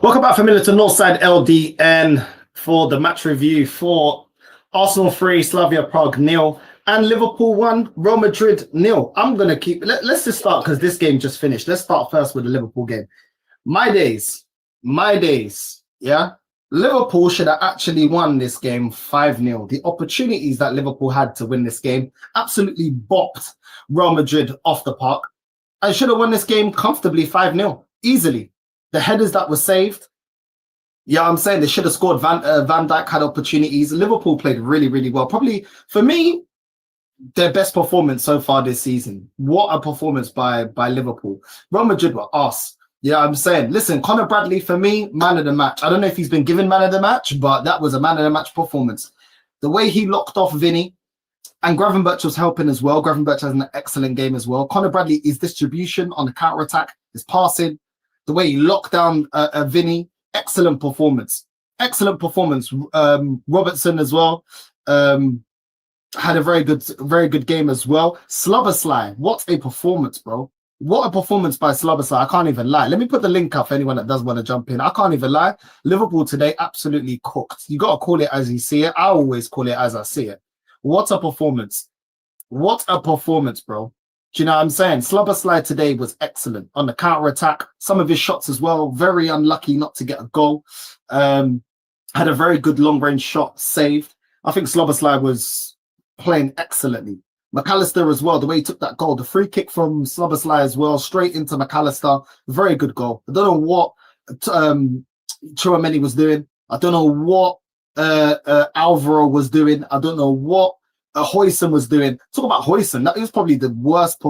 Welcome back, familiar to Northside LDN for the match review for Arsenal 3, Slavia Prague 0, and Liverpool 1, Real Madrid 0. I'm going to keep... Let's just start because this game just finished. Let's start first with the Liverpool game. My days, yeah? Liverpool should have actually won this game 5-0. The opportunities that Liverpool had to win this game absolutely bopped Real Madrid off the park. I should have won this game comfortably 5-0, easily. The headers that were saved, yeah, I'm saying they should have scored. Van Dijk had opportunities. Liverpool played really, really well. Probably, for me, their best performance so far this season. What a performance by Liverpool. Real Madrid were arse. Yeah, I'm saying, listen, Conor Bradley, for me, man of the match. I don't know if he's been given man of the match, but that was a man of the match performance. The way he locked off Vinny, and Gravenberch was helping as well. Gravenberch has an excellent game as well. Conor Bradley, his distribution on the counter-attack, his passing, the way he locked down Vinny, excellent performance. Excellent performance. Robertson as well had a very good game as well. Slobosly, what a performance, bro. What a performance by Slobosly. I can't even lie. Let me put the link up for anyone that does want to jump in. I can't even lie. Liverpool today absolutely cooked. You got to call it as you see it. I always call it as I see it. What a performance. What a performance, bro. Do you know what I'm saying? Slobosly today was excellent on the counter-attack. Some of his shots as well, very unlucky not to get a goal. Had a very good long-range shot saved. I think Slobosly was playing excellently. McAllister as well, the way he took that goal. The free kick from Slobosly as well, straight into McAllister. Very good goal. I don't know what Tchouaméni was doing. I don't know what Alvaro was doing. I don't know what Huijsen was doing. Talk about Huijsen. That was probably the worst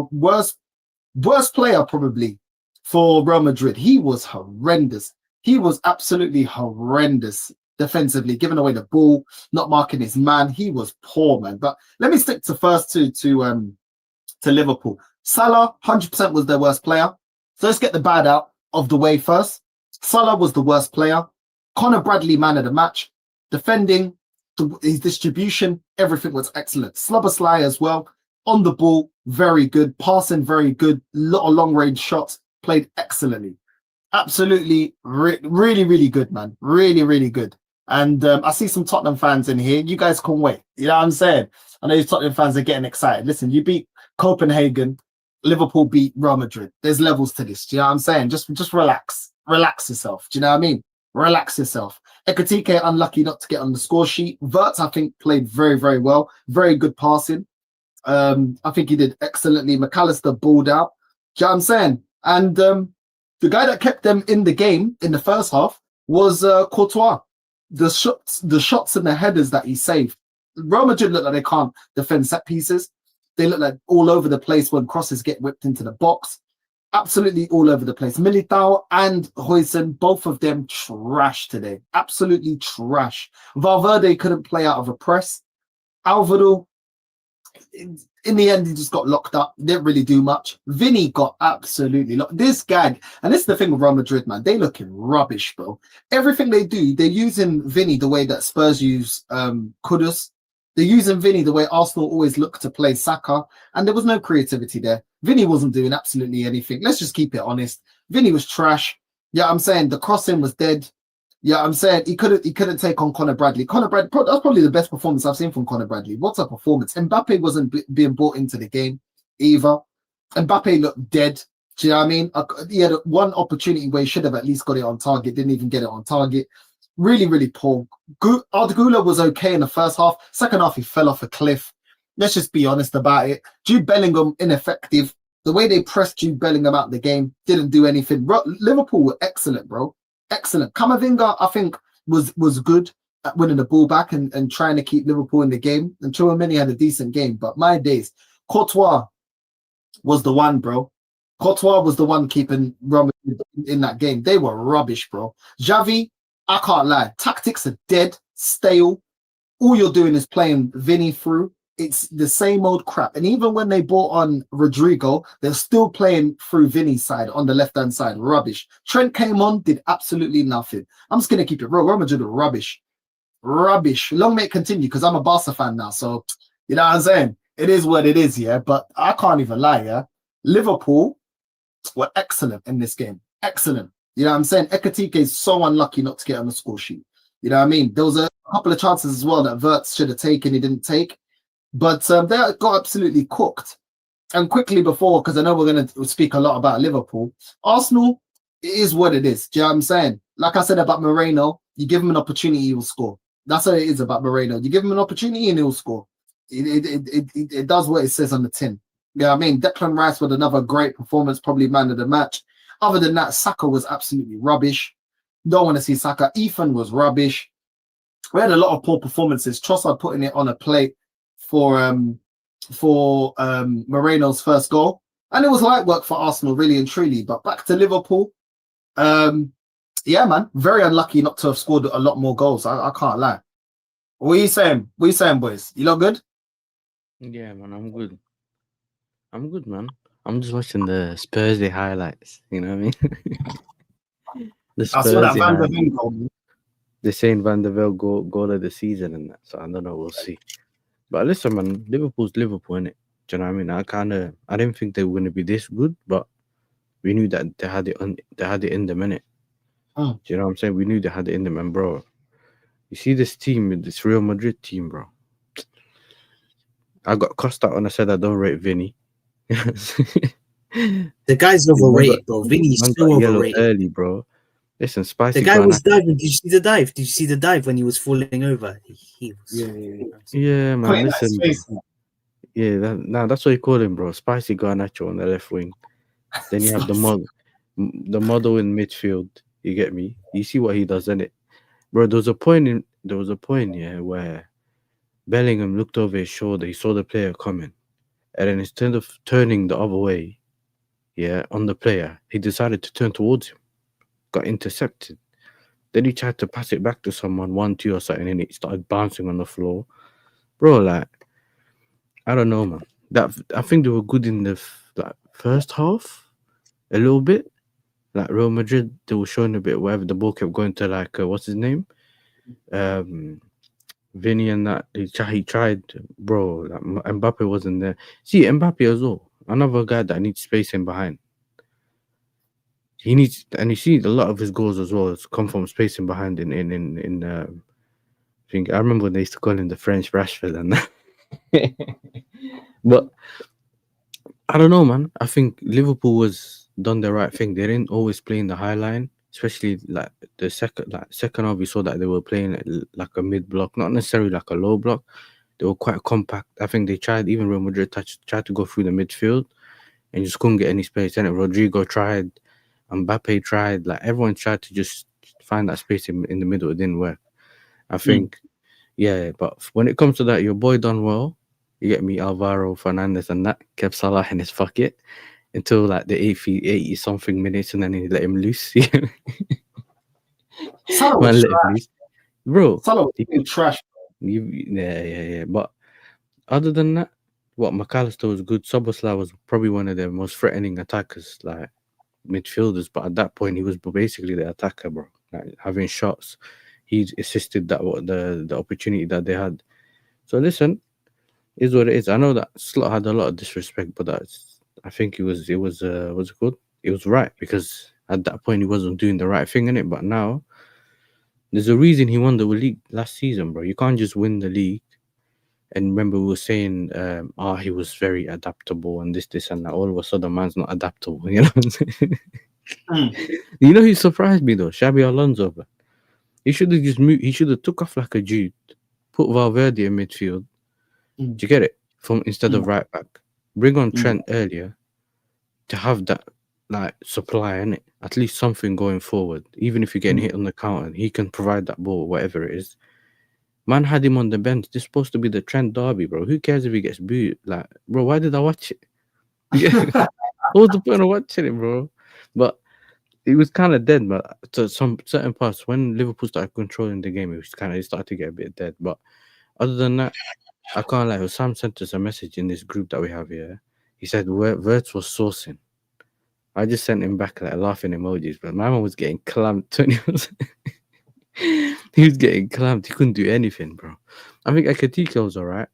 player probably for Real Madrid. He was horrendous. He was absolutely horrendous defensively, giving away the ball, not marking his man. He was poor, man. But let me stick to first to Liverpool. Salah, 100% was their worst player. So let's get the bad out of the way first. Salah was the worst player. Conor Bradley, man of the match. Defending, his distribution, everything was excellent. Slobosly as well, on the ball, very good. Passing, very good. Lot of long-range shots, played excellently. Absolutely, really, really good, man. Really, really good. And I see some Tottenham fans in here. You guys can wait. You know what I'm saying? I know you Tottenham fans are getting excited. Listen, you beat Copenhagen. Liverpool beat Real Madrid. There's levels to this. Do you know what I'm saying? Just relax. Relax yourself. Do you know what I mean? Relax yourself. Ekitike unlucky not to get on the score sheet. Wirtz, I think, played very, very well. Very good passing. I think he did excellently. McAllister balled out. Do you know what I'm saying? And the guy that kept them in the game in the first half was Courtois. The shots and the headers that he saved. Real Madrid look like they can't defend set pieces. They look like all over the place when crosses get whipped into the box. Absolutely all over the place. Militao and Huijsen, both of them trash today. Absolutely trash. Valverde couldn't play out of a press. Alvaro, in the end, he just got locked up. Didn't really do much. Vinny got absolutely locked. This guy, and this is the thing with Real Madrid, man. They looking rubbish, bro. Everything they do, they're using Vinny the way that Spurs use Kudus. They're using Vinny the way Arsenal always look to play Saka, and there was no creativity there. Vinny wasn't doing absolutely anything. Let's just keep it honest. Vinny was trash. Yeah, I'm saying the crossing was dead. Yeah, I'm saying he couldn't take on Conor Bradley. Conor Bradley, that's probably the best performance I've seen from Conor Bradley. What a performance. Mbappe wasn't being brought into the game either. Mbappe looked dead. Do you know what I mean? He had one opportunity where he should have at least got it on target. Didn't even get it on target. Really, really poor. Ardgula was okay in the first half. Second half, he fell off a cliff. Let's just be honest about it. Jude Bellingham, ineffective. The way they pressed Jude Bellingham out the game, didn't do anything. Liverpool were excellent, bro. Excellent. Camavinga, I think, was good at winning the ball back and trying to keep Liverpool in the game. And Tchouaméni had a decent game. But my days, Courtois was the one, bro. Courtois was the one keeping Real Madrid in that game. They were rubbish, bro. Xavi, I can't lie. Tactics are dead, stale. All you're doing is playing Vinny through. It's the same old crap. And even when they brought on Rodrigo, they're still playing through Vinny's side on the left-hand side. Rubbish. Trent came on, did absolutely nothing. I'm just going to keep it real. Real Madrid are rubbish. Rubbish. Long may it continue because I'm a Barca fan now. So, you know what I'm saying? It is what it is, yeah? But I can't even lie, yeah? Liverpool were excellent in this game. Excellent. You know what I'm saying? Ekatike is so unlucky not to get on the score sheet. You know what I mean? There was a couple of chances as well that Wirtz should have taken, he didn't take. But they got absolutely cooked. And quickly before, because I know we're going to speak a lot about Liverpool, Arsenal, it is what it is. Do you know what I'm saying? Like I said about Moreno, you give him an opportunity, he will score. That's what it is about Moreno. You give him an opportunity and he'll score. It does what it says on the tin. You know what I mean? Declan Rice with another great performance, probably man of the match. Other than that, Saka was absolutely rubbish. Don't want to see Saka. Ethan was rubbish. We had a lot of poor performances. Trossard putting it on a plate for Moreno's first goal. And it was light work for Arsenal, really and truly. But back to Liverpool. Yeah, man. Very unlucky not to have scored a lot more goals. I can't lie. What are you saying? What are you saying, boys? You lot good? Yeah, man, I'm good. I'm good, man. I'm just watching the Spursy highlights. You know what I mean? The I saw that Spursy Van der highlights. Ven goal. They're saying Van der Vel goal of the season and that. So I don't know. We'll see. But listen, man, Liverpool's Liverpool, innit? Do you know what I mean? I didn't think they were going to be this good, but we knew that they had it in them, innit? Mm. Do you know what I'm saying? We knew they had it in them, and bro, you see this team, this Real Madrid team, bro. I got cussed out when I said I don't rate Vinny. The guy's overrated, bro. Vinny's Man so got yellow overrated. early, bro. Listen, Spicy The guy was Garnacho. diving. Did you see the dive? Did you see the dive when he was falling over? He was. Yeah, man. Putting that Listen, bro. space. Yeah, that's what you call him, bro. Spicy Garnacho on the left wing. Then you have the model in midfield. You get me? You see what he does, innit? Bro, there was a point, yeah, where Bellingham looked over his shoulder, he saw the player coming, and then instead of turning the other way, yeah, on the player, he decided to turn towards him, got intercepted. Then he tried to pass it back to someone, 1-2 or something, and it started bouncing on the floor. Bro, like, I don't know, man. I think they were good in the first half, a little bit. Like Real Madrid, they were showing a bit wherever the ball kept going to, like, what's his name? Um, Vinny and that. He tried, bro. Like, Mbappe wasn't there. See, Mbappe as well. Another guy that needs space in behind. He needs, and you see a lot of his goals as well. It's come from spacing behind in. I think I remember when they used to call him the French Rashford and that. But I don't know, man. I think Liverpool was done the right thing. They didn't always play in the high line, especially like the second half. We saw that they were playing like a mid block, not necessarily like a low block. They were quite compact. I think they tried, even Real Madrid tried to go through the midfield and just couldn't get any space. And Rodrigo tried, Mbappe tried, like everyone tried to just find that space in the middle. It didn't work. I think, yeah, but when it comes to that, your boy done well. You get me, Alvaro Fernandez and that kept Salah in his pocket until like the 80 something minutes, and then he let him loose. Salah Man, was let him trash. loose, bro. Salah was trash. Yeah. But other than that, what McAllister was good. Soboslai was probably one of the most threatening attackers, like midfielders. But at that point, he was basically the attacker, bro. Like having shots, he assisted that the opportunity that they had. So listen, is what it is. I know that Slot had a lot of disrespect, but I think was good. It was right because at that point he wasn't doing the right thing in it. But now there's a reason he won the league last season, bro. You can't just win the league. And remember, we were saying, he was very adaptable and this and that. All of a sudden, man's not adaptable. You know what I'm saying? You know, he surprised me though. Xabi Alonso, bro. He should have just moved. He should have took off like a Jude, put Valverde in midfield. Do you get it? From instead of right back, bring on Trent earlier to have that like supply in it. At least something going forward. Even if you're getting hit on the counter, he can provide that ball, whatever it is. Man had him on the bench. This is supposed to be the Trent derby, bro. Who cares if he gets booed? Like, bro, why did I watch it? What was the point of watching it, bro? But it was kind of dead. But to some certain parts, when Liverpool started controlling the game, it started to get a bit dead. But other than that, I can't lie. Sam sent us a message in this group that we have here. He said Verts was sourcing. I just sent him back like laughing emojis, but my man was getting clamped. He was getting clamped. He couldn't do anything, bro. I think Ekatike was alright.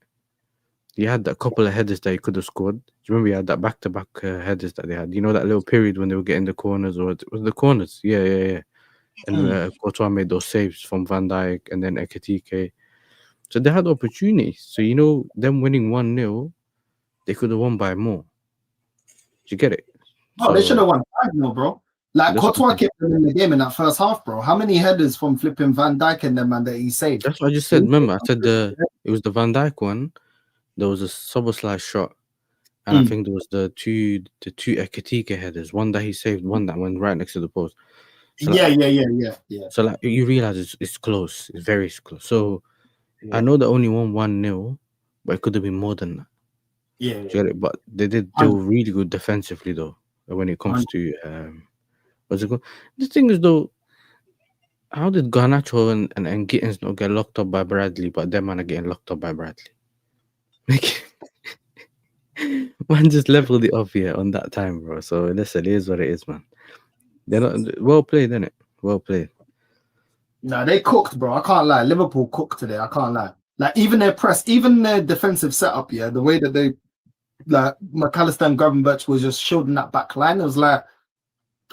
He had a couple of headers that he could have scored. you remember he had that back-to-back headers that they had? You know that little period when they were getting the corners, or it was the corners? Yeah. And Courtois made those saves from Van Dijk and then Ekitike. So they had opportunities. So, you know, them winning 1-0, they could have won by more. Do you get it? No, they should have won 5-0, bro. Like, That's what Courtois I'm kept them in the game in that first half, bro. How many headers from flipping Van Dijk and them, man, that he saved? That's what I just said. Remember, I said it was the Van Dijk one. There was a Szoboszlai shot. And I think there was the two Ekitike headers. One that he saved, one that went right next to the post. So Yeah. So like you realize it's close. It's very close. So I know they only won 1-0, but it could have been more than that. Yeah. Do you get it? But they were really good defensively though. When it comes to what's it called? The thing is though, how did Garnacho and Gittins not get locked up by Bradley, but them man are getting locked up by Bradley? Like, man just leveled it off here on that time, bro. So listen, it is what it is, man. They're not well played, innit? Well played. Nah, they cooked, bro. I can't lie. Liverpool cooked today. I can't lie. Like, even their press, even their defensive setup, yeah, the way that they, like, McAllister and Gravenberch was just shielding that back line. It was like,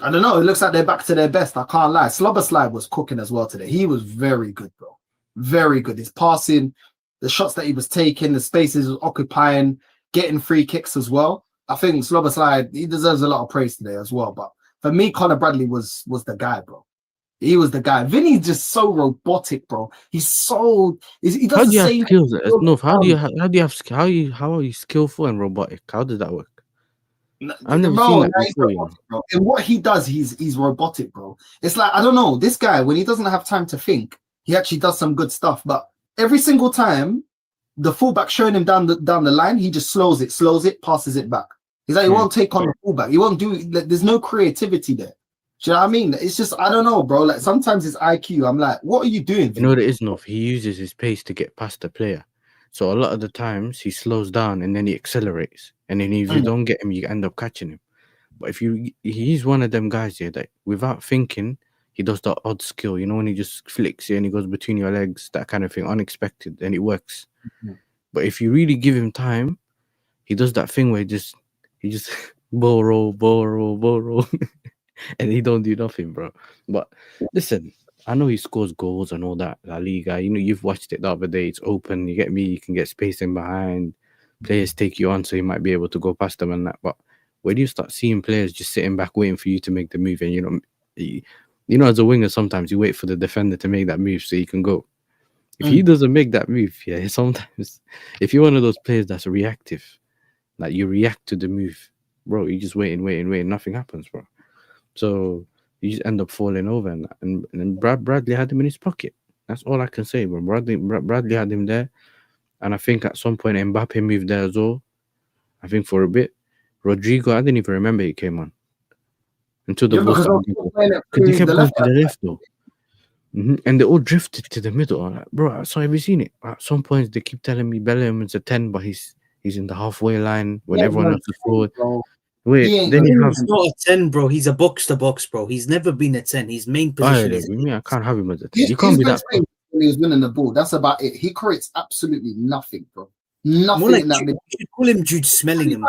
I don't know. It looks like they're back to their best. I can't lie. Szoboszlai was cooking as well today. He was very good, bro. Very good. His passing, the shots that he was taking, the spaces he was occupying, getting free kicks as well. I think Szoboszlai, he deserves a lot of praise today as well. But for me, Conor Bradley was the guy, bro. He was the guy. Vinny's just so robotic, bro. He does How do you the have same skills? No, how are you skillful and robotic? How does that work? I've never seen that before, you know. Bro. And what he does, he's robotic, bro. It's like, I don't know, this guy, when he doesn't have time to think, he actually does some good stuff. But every single time the fullback showing him down the line, he just slows it, passes it back. He's like, he won't take on the fullback. He won't do it. There's no creativity there. Do you know what I mean? It's just, I don't know, bro. Like, sometimes it's IQ. I'm like, what are you doing? You know what it is, North? He uses his pace to get past the player. So a lot of the times he slows down and then he accelerates. And then if you don't get him, you end up catching him. But he's one of them guys here that without thinking, he does the odd skill. You know, when he just flicks it and he goes between your legs, that kind of thing, unexpected, and it works. But if you really give him time, he does that thing where he just ball roll. And he don't do nothing, bro. But listen, I know he scores goals and all that, La Liga. You know, you've watched it the other day. It's open. You get me. You can get space in behind. Players take you on, so you might be able to go past them and that. But when you start seeing players just sitting back waiting for you to make the move, and you know, as a winger, sometimes you wait for the defender to make that move so you can go. If he doesn't make that move, yeah, sometimes if you're one of those players that's reactive, like you react to the move, bro, you just waiting, nothing happens, bro. So you just end up falling over, and Bradley had him in his pocket. That's all I can say, bro. Bradley had him there, and I think at some point Mbappe moved there as well. I think for a bit, Rodrigo, I didn't even remember he came on until the ball started. Because he kept going to the left though, and they all drifted to the middle. I'm like, bro, so have you seen it? At some points they keep telling me Bellingham is a 10, but he's in the halfway line when everyone else is forward. Wait, then he's not a 10, bro. He's a box to box, bro. He's never been a 10. His main position is. I can't have him as a 10. You can't be that. When he was winning the ball, that's about it. He creates absolutely nothing, bro. Nothing More like in that you should call him Jude Smellingham.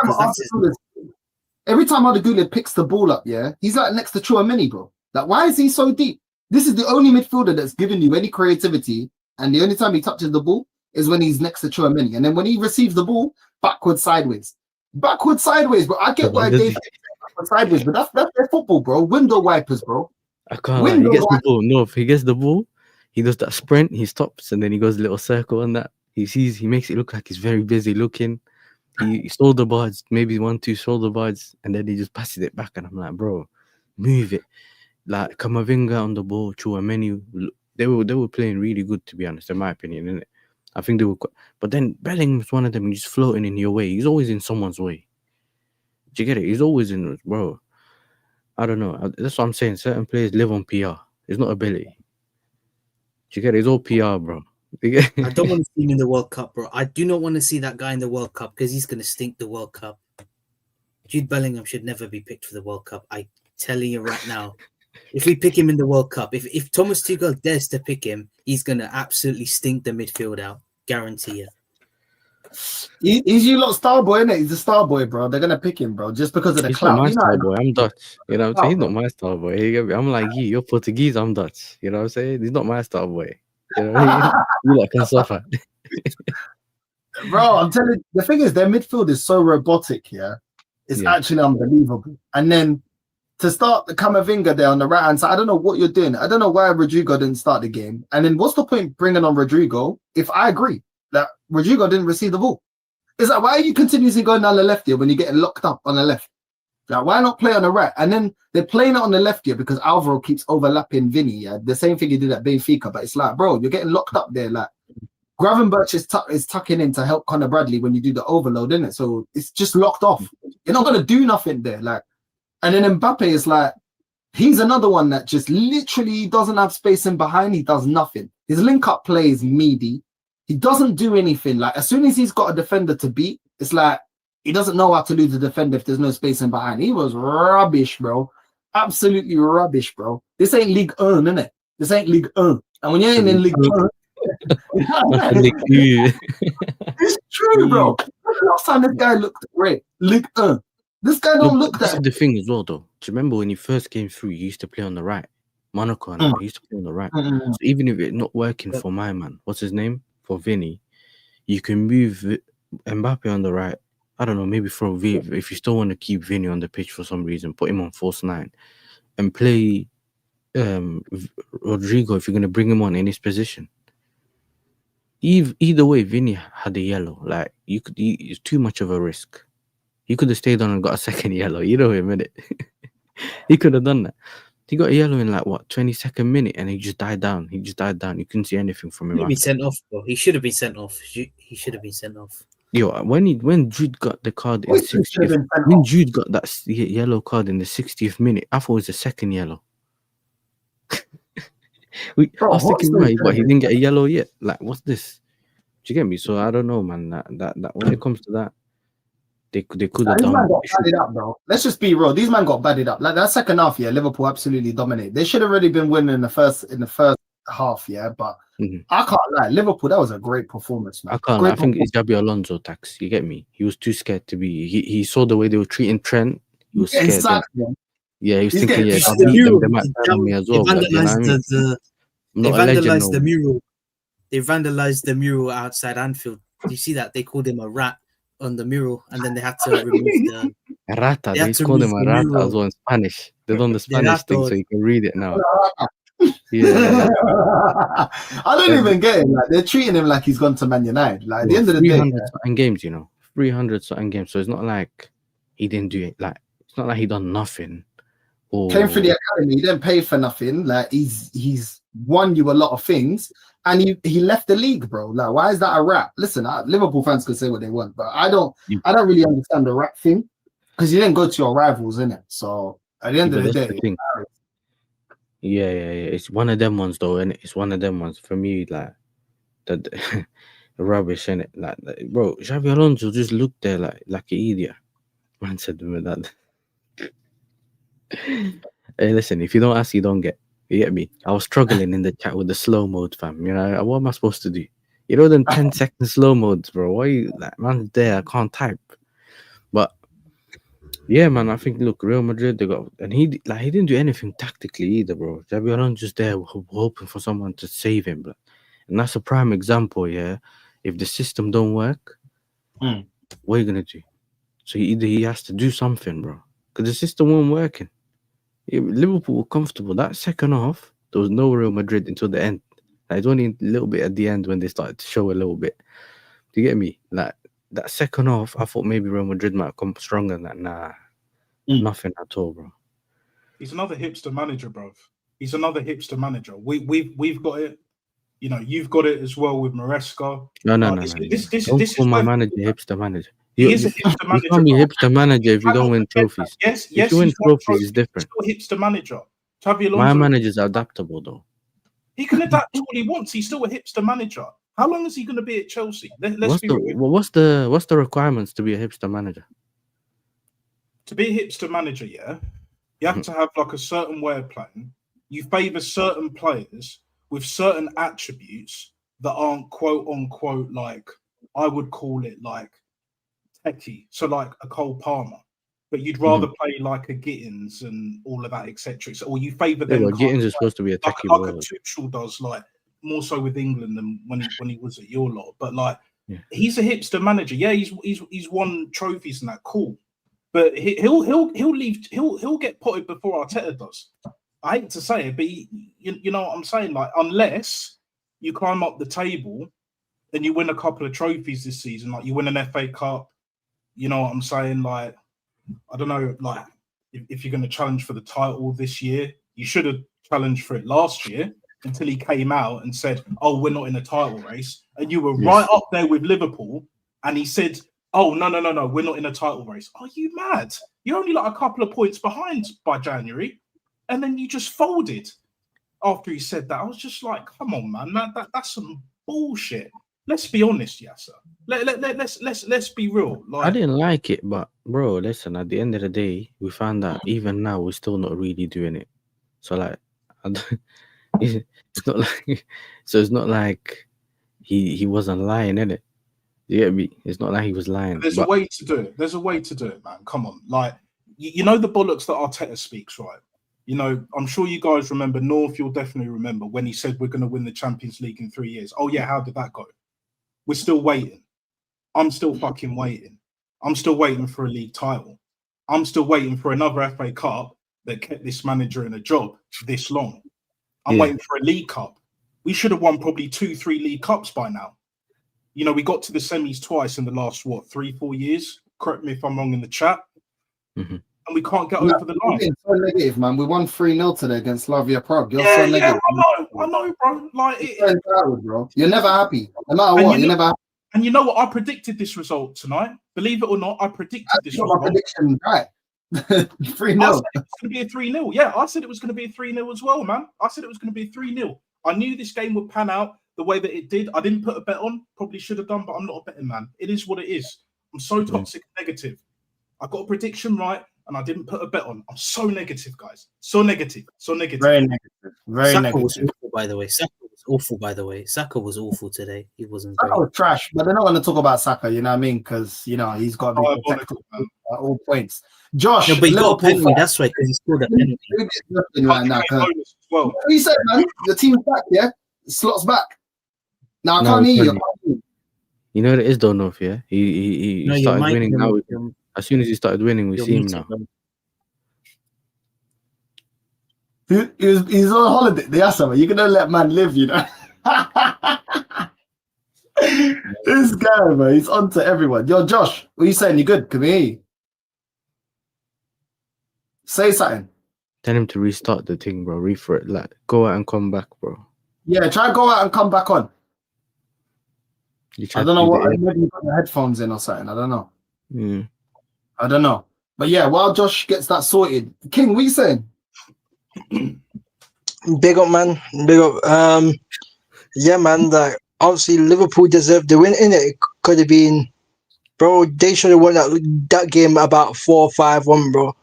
Every time Adegula picks the ball up, yeah, he's like next to Chouameni, bro. Like, why is he so deep? This is the only midfielder that's given you any creativity, and the only time he touches the ball is when he's next to Chouameni. And then when he receives the ball, backwards, sideways, bro. I get why they backward, sideways, but that's their football, bro. Window wipers, bro. I can't lie. He gets the ball. No, if he gets the ball, he does that sprint, he stops, and then he goes a little circle on that. He makes it look like he's very busy looking. He shoulder bards, maybe 1-2 shoulder bards, and then he just passes it back. And I'm like, bro, move it. Like Kamavinga on the ball, Chouameni, they were playing really good, to be honest, in my opinion, innit? I think they were, but then Bellingham's one of them. He's floating in your way. He's always in someone's way. Do you get it? He's always in, bro. I don't know. That's what I'm saying. Certain players live on PR. It's not ability. Do you get it? It's all PR, bro. I don't want to see him in the World Cup, bro. I do not want to see that guy in the World Cup because he's going to stink the World Cup. Jude Bellingham should never be picked for the World Cup. I'm telling you right now. If we pick him in the World Cup, if Thomas Tuchel dares to pick him, he's going to absolutely stink the midfield out. Guarantee you. He's you lot star boy, innit? He's a star boy, bro. They're gonna pick him, bro, just because of the He's not clout. my You know, star boy. I'm Dutch. You know what I'm saying? He's bro. not my star boy. You get me? I'm like you. You're Portuguese. I'm Dutch. You know what I'm saying? He's not my star boy. You know what I mean? You lot can suffer. Bro, I'm telling you, the thing is, their midfield is so robotic, yeah. It's Yeah. actually unbelievable. And then to start the Camavinga there on the right hand side, I don't know what you're doing. I don't know why Rodrigo didn't start the game. And then what's the point bringing on Rodrigo if I agree that Rodrigo didn't receive the ball? It's like, why are you continuously going down the left here when you're getting locked up on the left? Like, why not play on the right? And then they're playing it on the left here because Alvaro keeps overlapping Vinny. Yeah? The same thing he did at Benfica. But it's like, bro, you're getting locked up there. Like, Gravenberch is tucking in to help Conor Bradley when you do the overload, isn't it? So it's just locked off. You're not going to do nothing there. Like, and then Mbappe is like, he's another one that just literally doesn't have space in behind. He does nothing. His link-up play is meaty. He doesn't do anything. Like, as soon as he's got a defender to beat, it's like he doesn't know how to lose the defender if there's no space in behind. He was rubbish, bro. Absolutely rubbish, bro. This ain't League 1, innit? This ain't League 1. And when you ain't in League 1, it's true, bro. Last time this guy looked great. League 1. This guy don't look This that. is the thing as well, though. Do you remember when he first came through? He used to play on the right. Monaco and he used to play on the right. So even if it's not working for my man, what's his name? For Vinny, you can move Mbappe on the right. I don't know, maybe throw if you still want to keep Vinny on the pitch for some reason, put him on false 9 and play Rodrigo if you're going to bring him on in his position. Either way, Vinny had a yellow. Like, it's too much of a risk. He could have stayed on and got a second yellow. You know him, innit? He could have done that. He got a yellow in like what 22nd minute, and he just died down. You couldn't see anything from him. He should be sent off, bro. He should have been sent off. He should have been sent off. Yo, when Jude got the card in 60th, when Jude got that yellow card in the 60th minute, I thought it was the second yellow. I was thinking, right, but he didn't get a yellow yet. Like, what's this? Do you get me? So I don't know, man. That when it comes to that, they could have done. Got badded up, bro. Let's just be real. These men got badded up. Like that second half, yeah, Liverpool absolutely dominated. They should have already been winning in the first half, yeah. But I can't lie, Liverpool, that was a great performance, man. I think it's Xabi Alonso tax. You get me? He was too scared to be. He saw the way they were treating Trent. He was scared. Exactly. Yeah, he was thinking, yeah, they might tell me as well. They vandalized the mural. They vandalized the mural outside Anfield. Do you see that? They called him a rat on the mural, and then they had to remove the rata. They called him a rata as well in Spanish. They done the Spanish thing, so you can read it now. Yeah. I don't even get it. Like, they're treating him like he's gone to Man United. Like, at the end of the day, 300 something games, 300 something games. So it's not like he didn't do it. Like, it's not like he done nothing. Came through the academy, he didn't pay for nothing. Like, he's won you a lot of things, and he left the league, bro. Like, why is that a rap? Listen, Liverpool fans can say what they want, but I don't really understand the rap thing, because you didn't go to your rivals, innit? So at the end of the day, yeah, it's one of them ones though, and it's one of them ones for me. Like the rubbish, innit? Like, bro, Xabi Alonso just looked there like an idiot. Man said to me that. Hey, listen, if you don't ask, you don't get. You get me? I was struggling in the chat with the slow mode, fam. What am I supposed to do? Them 10-second slow modes, bro. Why you like, man? There, I can't type. But yeah, man, I think look, Real Madrid, they got, and he didn't do anything tactically either, bro. Xabi Alonso just there hoping for someone to save him, bro. And that's a prime example. Yeah, if the system don't work, what are you gonna do? So either he has to do something, bro, because the system wasn't working. Liverpool were comfortable. That second half, there was no Real Madrid until the end. Like, it's only a little bit at the end when they started to show a little bit. Do you get me? Like, that second half, I thought maybe Real Madrid might come stronger than that. Nah, nothing at all, bro. He's another hipster manager, bro. He's another hipster manager. We've got it. You've got it as well with Maresca. No. Don't call my manager hipster manager. He is a hipster manager. You can't be hipster manager if you don't win trophies. Yes. If you win trophies, it's different. He's still a hipster manager. My manager's adaptable, though. He can adapt to what he wants. He's still a hipster manager. How long is he going to be at Chelsea? Let's be real. What's the requirements to be a hipster manager? To be a hipster manager, yeah, you have to have like a certain way of playing. You favour certain players with certain attributes that aren't quote unquote like I would call it like techie, so like a Cole Palmer. But you'd rather play like a Gittins and all of that, etc. So, or you favour Yeah, them. well, Gittins is supposed to be a like, techie like a ball. Tuchel does, like more so with England than when he was at your lot. But like, Yeah. he's a hipster manager. Yeah, he's won trophies and that. Cool, but he'll get potted before Arteta does. I hate to say it, but you know what I'm saying. Like, unless you climb up the table and you win a couple of trophies this season, like you win an FA Cup. You know what I'm saying? Like, I don't know, like if you're going to challenge for the title this year, you should have challenged for it last year until he came out and said, "Oh, we're not in a title race," and you were right up there with Liverpool, and he said, "Oh, no, we're not in a title race." Are you mad? You're only like a couple of points behind by January, and then you just folded after he said that. I was just like, "Come on, man, that's some bullshit." Let's be honest, Yasser. Let's be real. Like, I didn't like it, but bro, listen. At the end of the day, we found out even now we're still not really doing it. So like, it's not like, so it's not like he wasn't lying, innit? You get me? It's not like he was lying. There's a way to do it. There's a way to do it, man. Come on, like you know the bollocks that Arteta speaks, right? You know, I'm sure you guys remember. North, you'll definitely remember when he said we're going to win the Champions League in 3 years. Oh yeah, how did that go? We're still waiting. I'm still fucking waiting. I'm still waiting for a league title. I'm still waiting for another FA Cup that kept this manager in a job this long. I'm waiting for a League Cup. We should have won probably 2-3 League Cups by now. You know, we got to the semis twice in the last, 3-4 years? Correct me if I'm wrong in the chat. Mm-hmm. And we can't get over the line. You're so negative, man. We won 3-0 today against Slavia Prague. You're so negative. I know, bro. Like, bro. You're never happy. No matter what, you're never happy. And you know what? I predicted this result tonight. Believe it or not, I predicted this result. My prediction right. 3-0. I said it was going to be a 3-0. Yeah, I said it was going to be a 3-0 as well, man. I said it was going to be a 3-0. I knew this game would pan out the way that it did. I didn't put a bet on. Probably should have done, but I'm not a betting man. It is what it is. I'm so toxic and negative. I got a prediction right, and I didn't put a bet on. I'm so negative, guys. So negative. So negative. Very negative. Very Saka negative. was awful, by the way. Saka was awful today. He wasn't Saka great. was trash, but they're not going to talk about Saka, you know what I mean? Because, you know, he's got to be protected at all points. Josh, No, but he got a penalty. fan. That's right, because he scored a penalty. Right now, what you said, man? The team's back, yeah? Slots back. Now, I can't hear you. You know what it is, though, North, yeah? He started winning now. As soon as he started winning, we see him now. He's on holiday. That's something. You're gonna let man live, you know. This guy, man, he's on to everyone. Yo, Josh, what are you saying? You good? Can we hear you? Say something. Tell him to restart the thing, bro. Refresh, like go out and come back, bro. Yeah, try to go out and come back on. I don't know what. Maybe you put the headphones in or something. I don't know. I don't know. But yeah, while Josh gets that sorted, King, what are you saying? Big up, man. Big up. Yeah, man. Like, obviously, Liverpool deserved the win, innit? It could have been, bro. They should have won that game about 4-5-1, bro.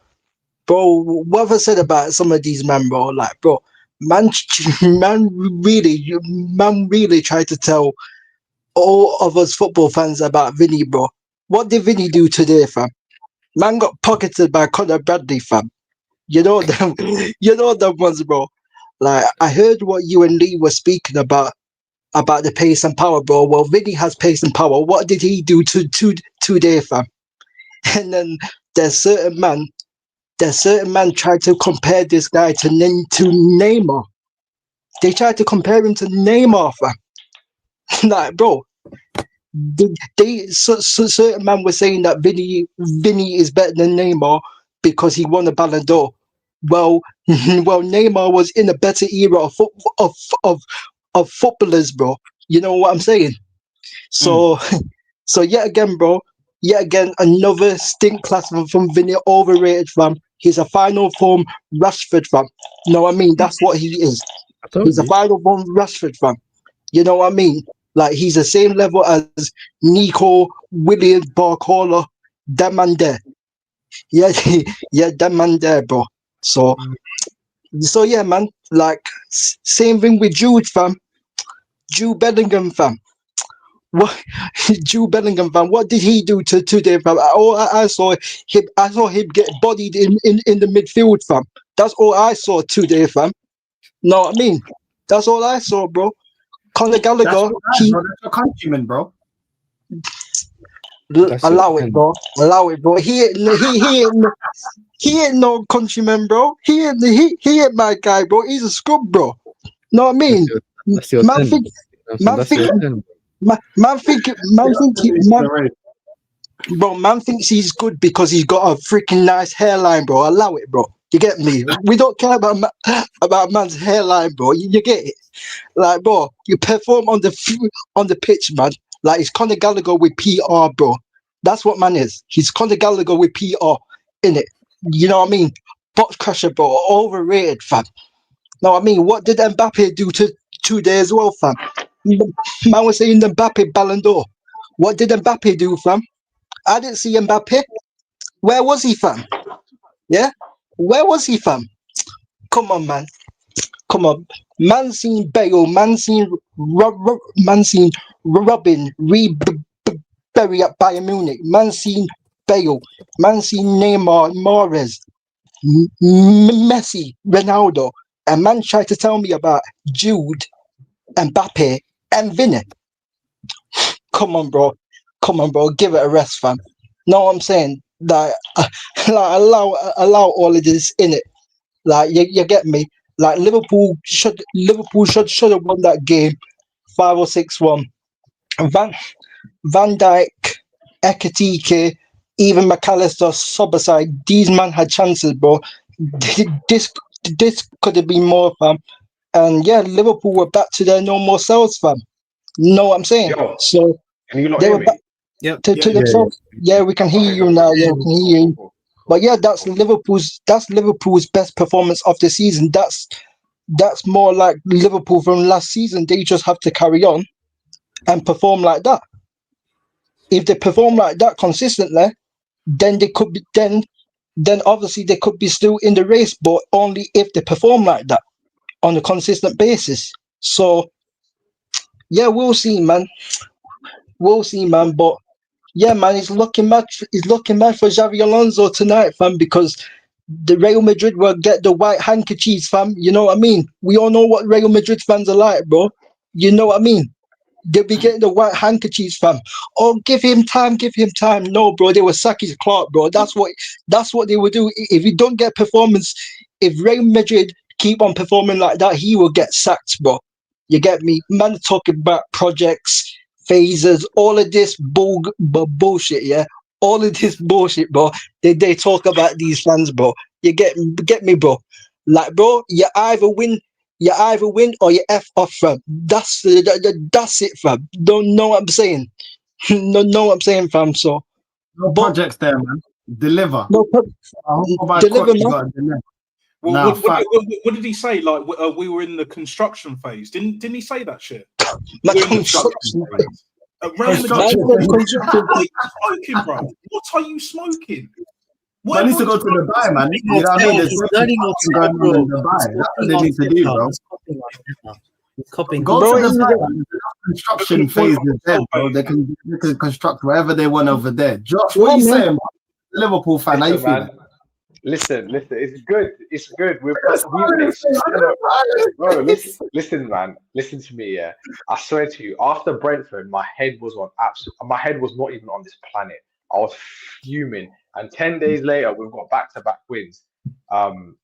Bro, what have I said about some of these men, bro? Like, bro, man really tried to tell all of us football fans about Vinny, bro. What did Vinny do today, fam? Man got pocketed by Conor Bradley, fam. You know them, them ones, bro. Like, I heard what you and Lee were speaking about the pace and power, bro. Well, Vinny has pace and power. What did he do today, fam? And then there's certain man tried to compare this guy to Neymar. They tried to compare him to Neymar, fam. Like, bro, certain man was saying that Vinny is better than Neymar because he won a Ballon d'Or. Well, Neymar was in a better era of footballers, bro. You know what I'm saying? So, so yet again, bro. Yet again, another stink class from Vinny, overrated, fam. He's a final form Rashford, fam. You know what I mean? That's what he is. He's a final form Rashford, fam. You know what I mean? Like, he's the same level as Nico, Williams, Barcola, that man there. Yeah, yeah, that man there, bro. So yeah, man. Like, same thing with Jude, fam. Jude Bellingham, fam. What Jude Bellingham, fam? What did he do today, fam? I saw him. I saw him get bodied in the midfield, fam. That's all I saw today, fam. Know what I mean? That's all I saw, bro. Conor That's Gallagher, your guy, bro. That's your countryman, bro. That's your allow it, man. bro. Allow it, bro. He ain't no countryman, bro. He ain't my guy, bro. He's a scrub, bro. Know what I mean? That's your Man 10. think, man That's think, your 10. man thinks he's good because he's got a freaking nice hairline, bro. Allow it, bro. You get me? We don't care about man's hairline, bro. You get it? Like, bro, you perform on the pitch, man. Like, it's Conor Gallagher with PR, bro. That's what man is. He's Conor Gallagher with PR, innit? You know what I mean? Box crusher, bro. Overrated, fam. Know what I mean? What did Mbappe do today as well, fam? Man was saying Mbappe Ballon d'Or. What did Mbappe do, fam? I didn't see Mbappe. Where was he, fam? Yeah? Where was he, fam? Come on, man. Come on. Man seen Bale, man seen Robin, Berry at Bayern Munich. Man seen Bale, man seen Neymar, Mahrez, Messi, Ronaldo. And man tried to tell me about Jude, Mbappe, and Vinny. Come on, bro. Come on, bro. Give it a rest, fam. Know what I'm saying? Like, allow all of this in it. Like, you get me? Like, Liverpool should have won that game 5 or 6-1. Van Dijk, Ekatike, even McAllister, Sobosai, these man had chances, bro. This could have been more, fam. And yeah, Liverpool were back to their normal selves, fam. Know what I'm saying? Yo, So can you not they hear were me? back Yep. to themselves. Yeah, we can hear you now. Yeah, we can hear you. But yeah, that's Liverpool's best performance of the season. That's more like Liverpool from last season. They just have to carry on and perform like that. If they perform like that consistently, then they could be then obviously they could be still in the race, but only if they perform like that on a consistent basis. So yeah, we'll see, man. We'll see, man. But yeah, man, he's looking mad. He's looking mad for Xavi Alonso tonight, fam, because the Real Madrid will get the white handkerchiefs, fam. You know what I mean? We all know what Real Madrid fans are like, bro. You know what I mean? They'll be getting the white handkerchiefs, fam. Oh, give him time, give him time. No, bro, they will sack his clock, bro. That's what they will do. If you don't get performance, if Real Madrid keep on performing like that, he will get sacked, bro. You get me? Man talking about projects, phases, all of this bullshit, yeah? All of this bullshit, bro. They talk about these fans, bro. You get me, bro? Like, bro, you either win or you F off, fam. That's it, fam. Don't know what I'm saying. No, know what I'm saying, fam. So, No but projects there, man. Deliver. no, deliver, You man. gotta deliver. Well, Nah, fact. what did he say? Like we were in the construction phase. Didn't he say that shit? My We're in the construction. Real Madrid. Construction. What are you smoking, bro? What are you smoking? Man needs to go to Dubai, man. You know what I mean? There's He's definitely learning something going on in Dubai. That's what they need to do, bro. He's copying. Go Bro, to he's Dubai, man. The construction phase is there, bro. They can construct wherever they want over there. Josh, what are you saying, man? Liverpool fan, how you Listen, feeling? man. Listen. It's good. It's good. We played. Bro, listen, man. Listen to me, yeah. I swear to you, after Brentford, my head was not even on this planet. I was fuming. And 10 days later, we've got back-to-back wins. And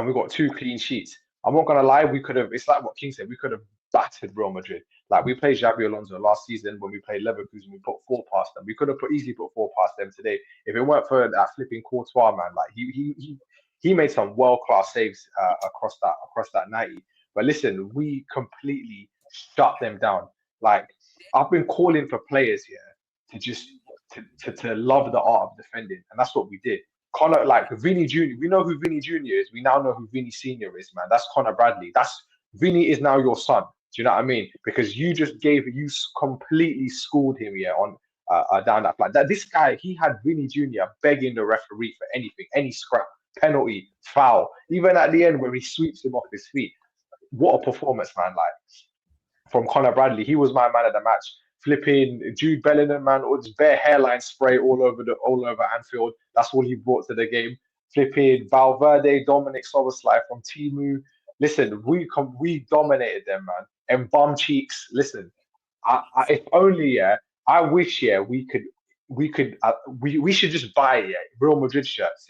we got 2 clean sheets. I'm not gonna lie, it's like what King said, we could have battered Real Madrid. Like we played Xabi Alonso last season when we played Leverkusen, we put 4 past them. We could have easily put 4 past them today. If it weren't for that flipping Courtois, man, like he made some world-class saves across that 90. But listen, we completely shut them down. Like I've been calling for players here to just to love the art of defending, and that's what we did. Connor, like Vinny Jr., we know who Vinny Jr. is. We now know who Vinny Sr. is, man. That's Connor Bradley. Vinny is now your son. Do you know what I mean? Because you completely schooled him here on down that flight. This guy, he had Vinny Jr. begging the referee for anything, any scrap, penalty, foul. Even at the end where he sweeps him off his feet. What a performance, man! Like from Connor Bradley, he was my man of the match. flipping Jude Bellingham, man, or just bare hairline spray all over Anfield. That's all he brought to the game. Flipping Valverde, Dominic Szoboszlai from Timu. Listen, we dominated them, man. And bum cheeks. Listen, if only, I wish, we should just buy Real Madrid shirts,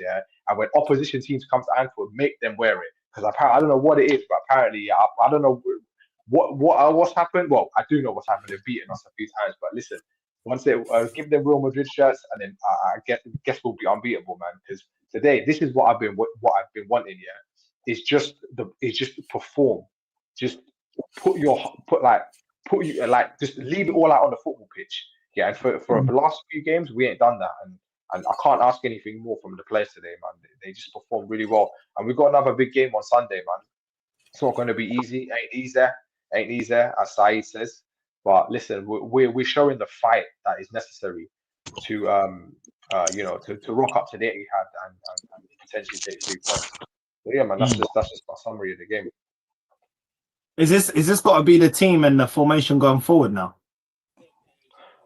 and when opposition teams come to Anfield, make them wear it. Because apparently, I don't know what it is, but apparently, I don't know what's happened. Well, I do know what's happened. They've beaten us a few times, but listen, once they give them Real Madrid shirts, and then I guess we'll be unbeatable, man. Because today, this is what I've been wanting. It's just perform, just put you just leave it all out on the football pitch. Yeah, and for the last few games, we ain't done that, and I can't ask anything more from the players today, man. They just performed really well, and we've got another big game on Sunday, man. It's not going to be easy. Ain't easy, as Saeed says. But listen, we're showing the fight that is necessary to to rock up to the Etihad and potentially take 3 points. But yeah, man, that's just my summary of the game. Is this got to be the team and the formation going forward now?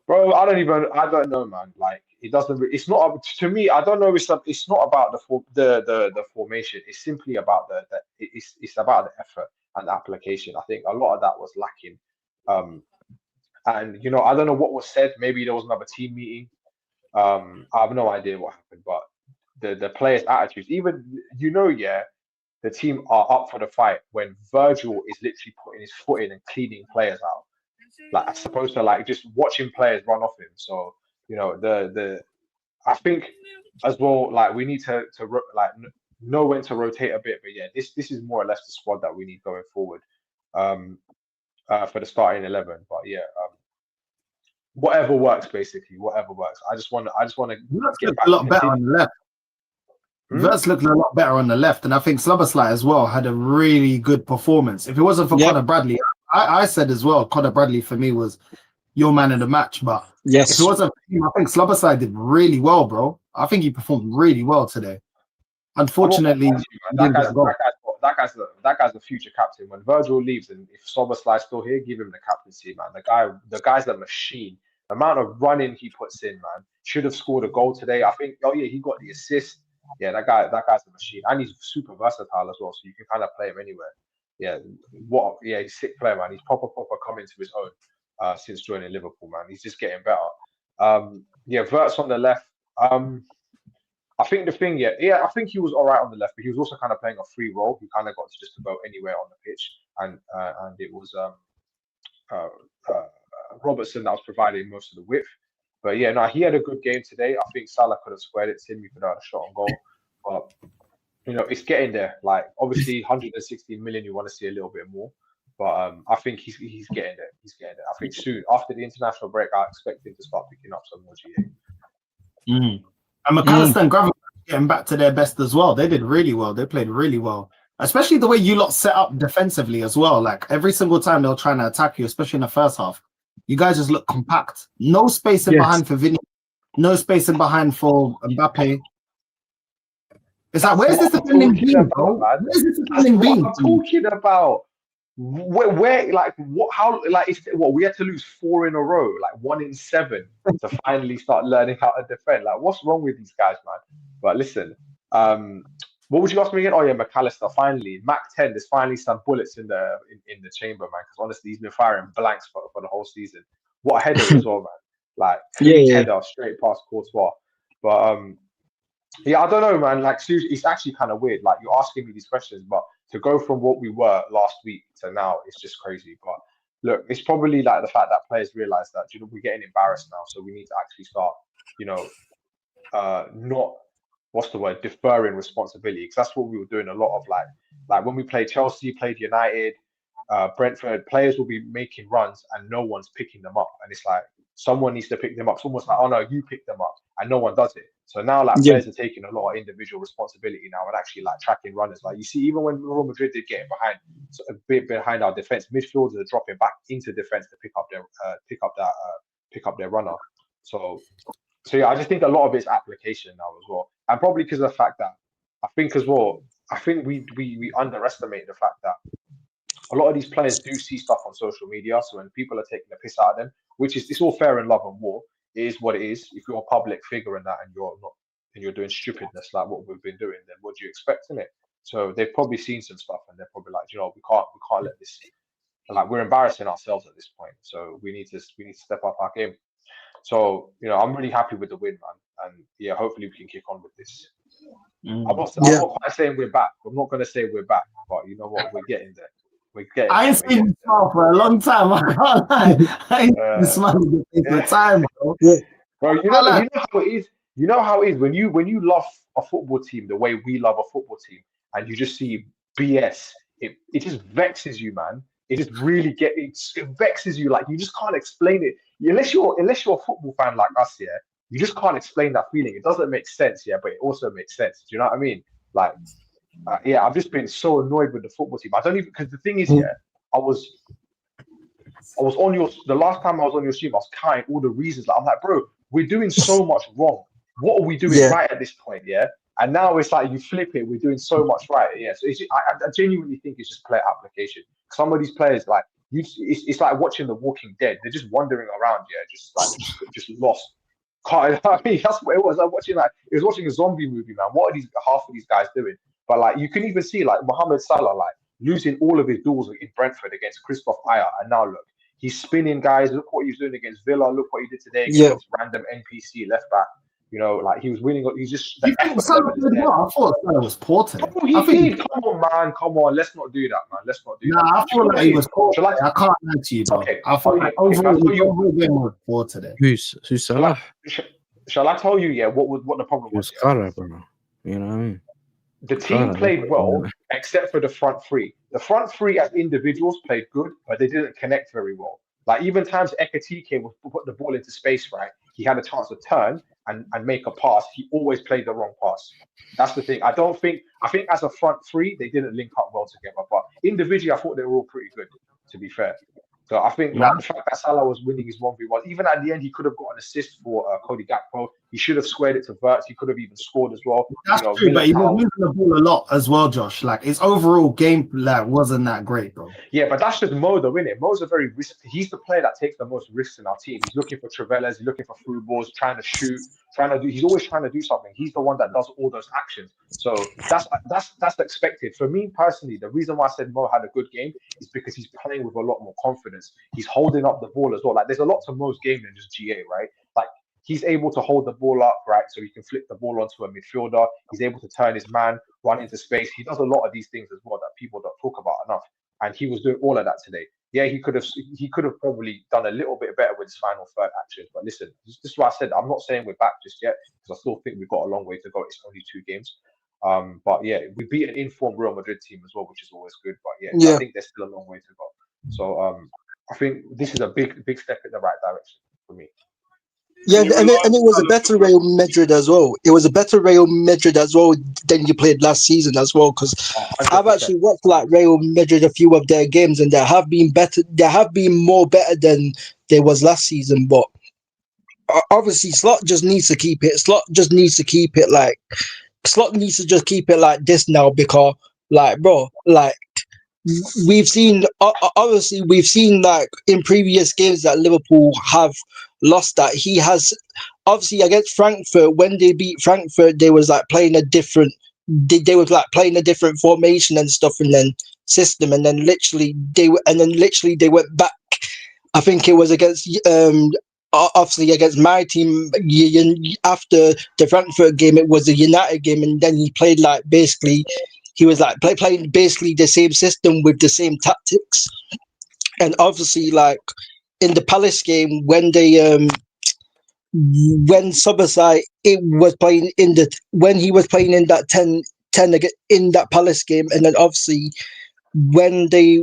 Bro, I don't know, man. Like, it doesn't. It's not to me. I don't know. It's not about the formation. It's simply about it's about the effort and the application. I think a lot of that was lacking. And I don't know what was said. Maybe there was another team meeting. I have no idea what happened, but the players' attitudes, even the team are up for the fight when Virgil is literally putting his foot in and cleaning players out. Like, as opposed to just watching players run off him. So I think as well, we need to know when to rotate a bit. But yeah, this is more or less the squad that we need going forward for the starting 11. But yeah, whatever works, basically, whatever works. I just want to get back a lot better on the left. Verts looked a lot better on the left, and I think Szoboszlai as well had a really good performance. If it wasn't for Conor Bradley, I said as well, Conor Bradley for me was your man in the match. But if it wasn't for him, I think Szoboszlai did really well, bro. I think he performed really well today. Unfortunately, that guy's the future captain. When Virgil leaves, and if Szoboszlai's still here, give him the captaincy, man. The guy's a machine. The amount of running he puts in, man, should have scored a goal today. I think. Oh yeah, he got the assist. Yeah, that guy's a machine, and he's super versatile as well. So you can kind of play him anywhere. Yeah, he's a sick player, man. He's proper coming to his own since joining Liverpool, man. He's just getting better. Verts on the left. I think the thing, I think he was all right on the left, but he was also kind of playing a free role. He kind of got to just go anywhere on the pitch, and it was Robertson that was providing most of the width. But yeah, no, he had a good game today. I think Salah could have squared it. Tim, you could have had a shot on goal, but it's getting there. Like, obviously, 116 million, you want to see a little bit more, but I think he's getting there. He's getting there. I think soon after the international break, I expect him to start picking up some more GA. And McAllister and Gravenberch getting back to their best as well. They did really well. They played really well. Especially the way you lot set up defensively as well. Like, every single time they were trying to attack you, especially in the first half, you guys just look compact. No space in behind for Vinny. No space in behind for Mbappe. It's like, where's this defending beam, bro? Where's this defending beam? I'm talking about. Where how we had to lose 4 in a row, 1 in 7 to finally start learning how to defend. Like, what's wrong with these guys, man? But listen, what would you ask me again? Oh yeah, McAllister, finally, Mac 10. There's finally some bullets in the chamber, man. Because honestly, he's been firing blanks for the whole season. What a header as well, man! Like, header straight past Courtois. But I don't know, man. Like, seriously, it's actually kind of weird. Like, you're asking me these questions, but to go from what we were last week to now, it's just crazy. But look, it's probably the fact that players realize that we're getting embarrassed now, so we need to actually start, not deferring responsibility, because that's what we were doing a lot of. Like when we played Chelsea, played United, Brentford, players will be making runs and no one's picking them up, and it's like someone needs to pick them up. It's almost like, oh no, you pick them up, and no one does it. So now players are taking a lot of individual responsibility now and actually tracking runners. Like, you see, even when Real Madrid did get behind, a bit behind our defense, midfielders are dropping back into defense to pick up their runner. So yeah, I just think a lot of it's application now as well, and probably because of the fact that I think we underestimate the fact that a lot of these players do see stuff on social media. So when people are taking the piss out of them, which is it's all fair in love and war, it is what it is. If you're a public figure in that and you're not and you're doing stupidness like what we've been doing, then what do you expect in it? So they've probably seen some stuff and they're probably like, you know, we can't let this, like, we're embarrassing ourselves at this point. So we need to step up our game. So, you know, I'm really happy with the win, man. And yeah, hopefully we can kick on with this. I'm not quite saying we're back. I'm not going to say we're back, but you know what? We're getting there. I ain't seen you smile for a long time. I can't lie. I ain't seen you smile for time, bro. Bro, you know how it is. You know how it is when you love a football team the way we love a football team, and you just see BS. It just vexes you, man. It just really it vexes you. Like you just can't explain it unless you're a football fan like us. Yeah, you just can't explain that feeling. It doesn't make sense. Yeah, but it also makes sense. Do you know what I mean? Like. I've just been so annoyed with the football team. I don't even because the thing is, I was on the last time I was on your stream. I was counting all the reasons. Like, I'm like, bro, we're doing so much wrong. What are we doing right at this point? Yeah, and now it's like you flip it. We're doing so much right. Yeah, so I genuinely think it's just player application. Some of these players, like it's like watching The Walking Dead. They're just wandering around. Yeah, just lost. I mean, that's what it was. It was watching a zombie movie, man. What are half of these guys doing? But like you can even see like Mohamed Salah like losing all of his duels in Brentford against Christoph Ayer, and now look, he's spinning guys. Look what he's doing against Villa. Look what he did today against random NPC left back. You know, like he was winning. He's just. I thought Salah was poor today. Oh, he did. Come on, man. Come on. Let's not do that, man. Let's not do that. I feel like he was poor. I can't lie to you, bro. Okay. I feel like overall he was poor today. Who's Salah? Shall I tell you? Yeah, what the problem was? Salah, bro. You know what I mean? The team played well, except for the front three. The front three as individuals played good, but they didn't connect very well. Like even times Ekatike would put the ball into space, right? He had a chance to turn and make a pass. He always played the wrong pass. That's the thing. I think as a front three, they didn't link up well together. But individually, I thought they were all pretty good, to be fair. So I think the fact that Salah was winning his 1v1, even at the end, he could have got an assist for Cody Gakpo. He should have squared it to Wirtz. He could have even scored as well. That's true, but he was losing the ball a lot as well, Josh. Like his overall game wasn't that great, bro. Yeah, but that's just Mo, though, isn't it? Mo's a very risky. He's the player that takes the most risks in our team. He's looking for Trevellas. He's looking for through balls, trying to shoot, He's always trying to do something. He's the one that does all those actions. So that's expected. For me personally, the reason why I said Mo had a good game is because he's playing with a lot more confidence. He's holding up the ball as well. Like there's a lot to Mo's game than just GA, right? Like he's able to hold the ball up, right? So he can flip the ball onto a midfielder. He's able to turn his man, run into space. He does a lot of these things as well that people don't talk about enough. And he was doing all of that today. Yeah, he could have probably done a little bit better with his final third actions. But listen, this is why I said I'm not saying we're back just yet because I still think we've got a long way to go. It's only 2 games. But yeah, we beat an informed Real Madrid team as well, which is always good. But yeah. I think there's still a long way to go. So I think this is a big step in the right direction for me. Yeah, and it was a better Real Madrid as well. It was a better Real Madrid as well than you played last season as well. Because I've actually watched like Real Madrid a few of their games, and they have been better. They have been more better than they was last season. But obviously, Slot just needs to keep it. Slot needs to keep it like this now because, like, bro, like. We've seen like in previous games that Liverpool have lost that he has obviously against Frankfurt when they beat Frankfurt they was like playing a different formation and stuff and then system and then literally they went back. I think it was against obviously against my team after the Frankfurt game it was a United game and then he played like basically he was like playing basically the same system with the same tactics, and obviously like in the Palace game when they when Sobersai was playing when he was playing in that 10 in that Palace game, and then obviously when the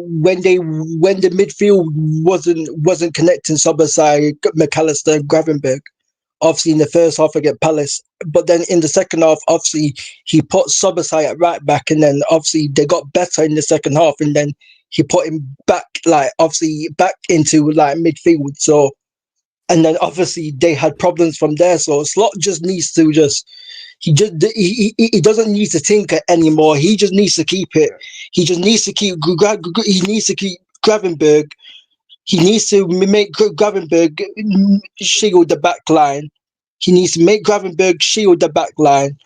midfield wasn't connecting Sobersai, McAllister, and Gravenberch. Obviously in the first half against Palace, but then in the second half, obviously he put Sobersai at right back, and then obviously they got better in the second half, and then he put him back, like obviously back into like midfield. So, and then obviously they had problems from there. So Slot just needs to he doesn't need to think anymore. He just needs to keep it. He just needs to keep he needs to keep Gravenberg. He needs to make Gravenberg shield the back line. He needs to make Gravenberg shield the back line.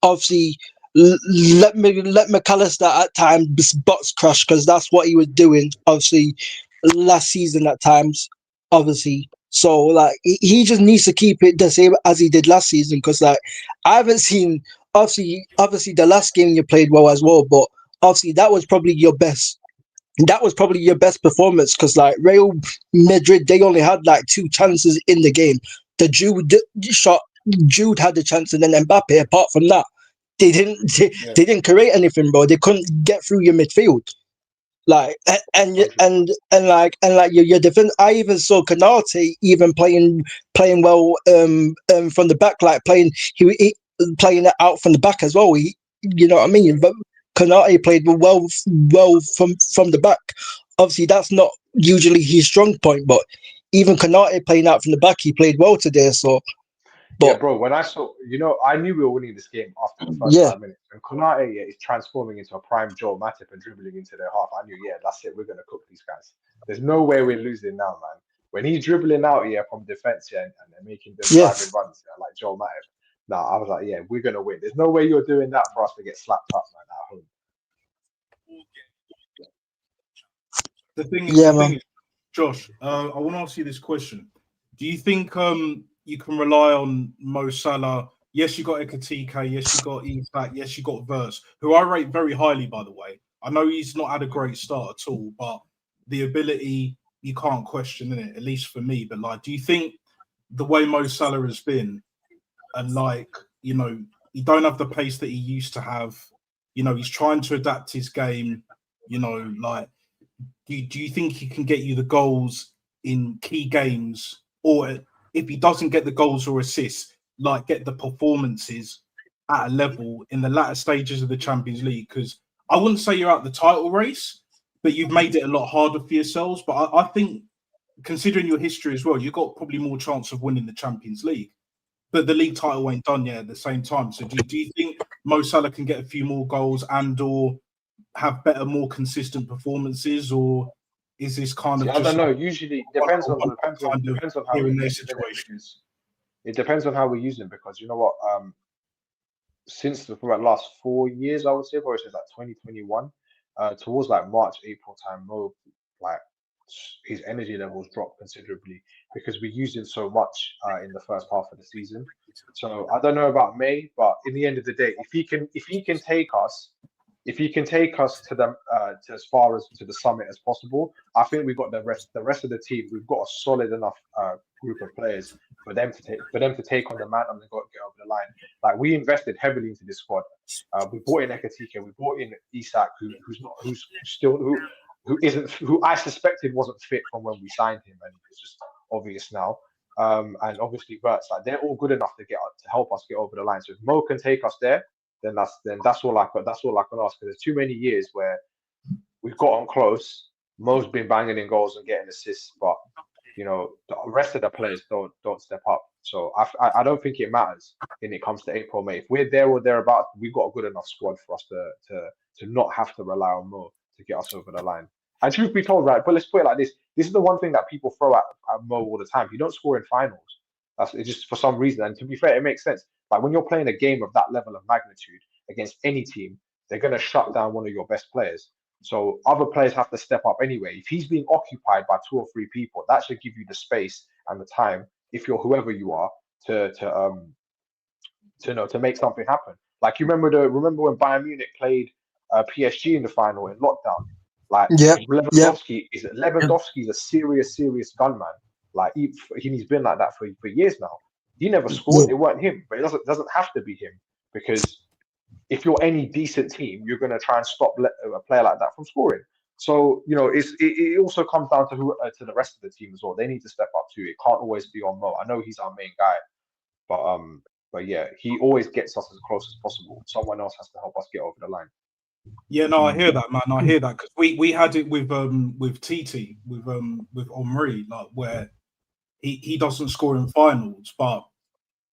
Obviously, let McAllister at times box crush, because that's what he was doing. Obviously, last season at times. Obviously, so like he just needs to keep it the same as he did last season. Because like I haven't seen obviously the last game you played well as well, but obviously that was probably your best. That was probably your best performance, because like Real Madrid, they only had like 2 chances in the game. The Jude had the chance, and then Mbappe. Apart from that, they didn't create anything, bro. They couldn't get through your midfield. Like and your defense. I even saw Canate even playing well from the back, like playing it out from the back as well. You know what I mean? But Canate played well from the back. Obviously, that's not usually his strong point, but even Canate playing out from the back, he played well today. So, but yeah, bro, when I saw, I knew we were winning this game after the first 5 minutes. And Konate is transforming into a prime Joel Matip and dribbling into their half. I knew, that's it. We're going to cook these guys. There's no way we're losing now, man. When he's dribbling out from defense and making them driving runs like Joel Matip, I was like, we're going to win. There's no way you're doing that for us to get slapped up, man, at home. The thing is, Josh, I want to ask you this question. Do you think you can rely on Mo Salah? Yes, you got Ekatike. Yes, you got Isak. Yes, you got Verts, who I rate very highly, by the way. I know he's not had a great start at all, but the ability you can't question in it, at least for me. But like, do you think the way Mo Salah has been, and like, he don't have the pace that he used to have? He's trying to adapt his game. Like, do you think he can get you the goals in key games, or if he doesn't get the goals or assists, like get the performances at a level in the latter stages of the Champions League? Because I wouldn't say you're out the title race, but you've made it a lot harder for yourselves. But I think, considering your history as well, you've got probably more chance of winning the Champions League. But the league title ain't done yet at the same time. So do you think Mo Salah can get a few more goals and or have better, more consistent performances, or is this kind of? I don't know. Usually depends on how we use it. It depends on how we use them, because you know what? Since the last 4 years, I would say, or since like 2021, towards like March, April time, Mo, like his energy levels dropped considerably because we used him so much in the first half of the season. So I don't know about May, but in the end of the day, if he can take us to the to as far as to the summit as possible, I think we've got the rest of the team. We've got a solid enough group of players for them to take on the man and get over the line. Like, we invested heavily into this squad. We brought in Ekatike, we brought in Isak, who I suspected wasn't fit from when we signed him, and it's just obvious now. And obviously Verts, like, they're all good enough to help us get over the line. So if Mo can take us there, then that's all I can ask. Because there's too many years where we've gotten close. Mo's been banging in goals and getting assists, but the rest of the players don't step up. So I don't think it matters when it comes to April, May. If we're there or thereabouts, we've got a good enough squad for us to not have to rely on Mo to get us over the line. And truth be told, right, but let's put it like this: this is the one thing that people throw at Mo all the time. You don't score in finals. It's just for some reason. And to be fair, it makes sense. Like, when you're playing a game of that level of magnitude against any team, they're going to shut down one of your best players. So other players have to step up anyway. If he's being occupied by 2 or 3 people, that should give you the space and the time, if you're whoever you are, to make something happen. Like, you remember when Bayern Munich played PSG in the final in lockdown? Like, Lewandowski is a serious gunman. Like, he's been like that for years now. He never scored. It weren't him, but it doesn't have to be him, because if you're any decent team, you're going to try and stop a player like that from scoring. So it also comes down to the rest of the team as well. They need to step up too. It can't always be on Mo. I know he's our main guy, but yeah, he always gets us as close as possible. Someone else has to help us get over the line. Yeah, no, I hear that, man. I hear that, because we had it with TT, with Omri, like, where he doesn't score in finals, but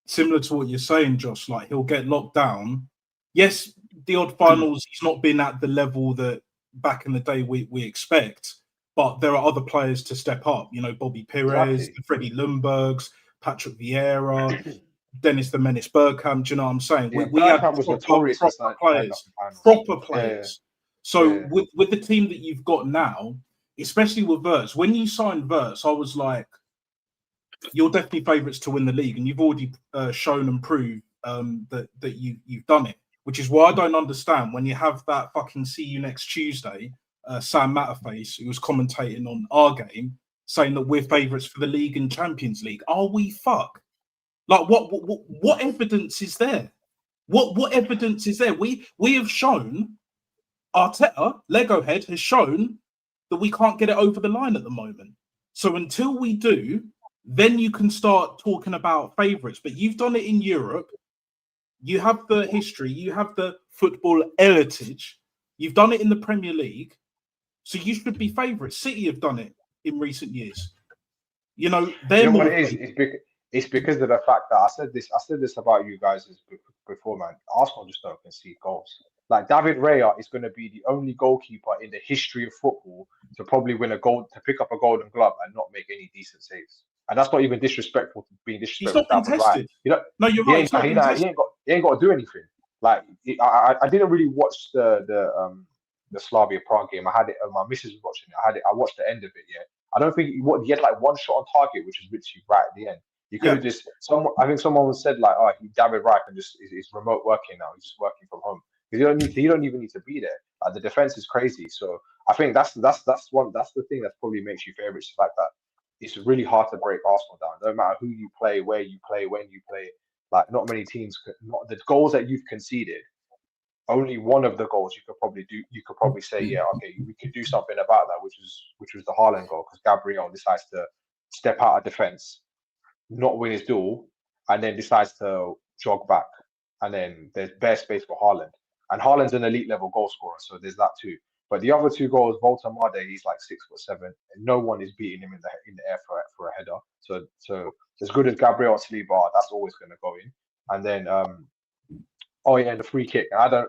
similar to what you're saying, Josh, like he'll get locked down. Yes, the odd finals, he's not been at the level that back in the day we expect, but there are other players to step up. You know, Bobby Pires, Exactly. Freddie Ljungbergs, Patrick Vieira, Dennis the Menace Bergkamp. Do you know what I'm saying? Yeah, We had Bergkamp was proper notorious for signing up players, finals. proper Yeah, players. So yeah. with the team that you've got now, especially with Wirtz, when you signed Wirtz, I was like, you're definitely favourites to win the league, and you've already shown and proved that you've done it. Which is why I don't understand when you have that fucking see you next Tuesday, Sam Matterface, who was commentating on our game, saying that we're favourites for the league and Champions League. Are we fuck? Like what evidence is there? What evidence is there? We have shown, Arteta, Lego Head has shown that we can't get it over the line at the moment. So until we do, then you can start talking about favourites. But you've done it in Europe. You have the history. You have the football heritage. You've done it in the Premier League. So you should be favourites. City have done it in recent years. You know, they're You know more what it is? It's because of the fact that I said this about you guys before, man. Arsenal just don't concede goals. Like David Raya is going to be the only goalkeeper in the history of football to probably win a goal, to pick up a Golden Glove and not make any decent saves. And that's not even disrespectful to being He's disrespectful not to been David Raya. tested. You know, No, you're right. He's not been tested. he ain't got to do anything. Like I didn't really watch the Slavia Prague game. I had it. My missus was watching it. I watched the end of it. Yeah, I don't think he had like one shot on target, which was literally right at the end. He could have just I think someone said like, oh, David Wright can just is remote working now. He's just working from home. Because you don't even need to be there. Like the defense is crazy. So I think that's the thing that probably makes you favourites. The fact that it's really hard to break Arsenal down. No matter who you play, where you play, when you play. Like not many teams not the goals that you've conceded. Only one of the goals you could probably say, yeah, okay, we could do something about that, which was the Haaland goal, because Gabriel decides to step out of defence, not win his duel, and then decides to jog back, and then there's bare space for Haaland, and Haaland's an elite level goal scorer, so there's that too. But the other two goals, Volta Made, he's like 6'7", and no one is beating him in the air for a header. So as good as Gabriel Saliba are, that's always going to go in. And then and the free kick. And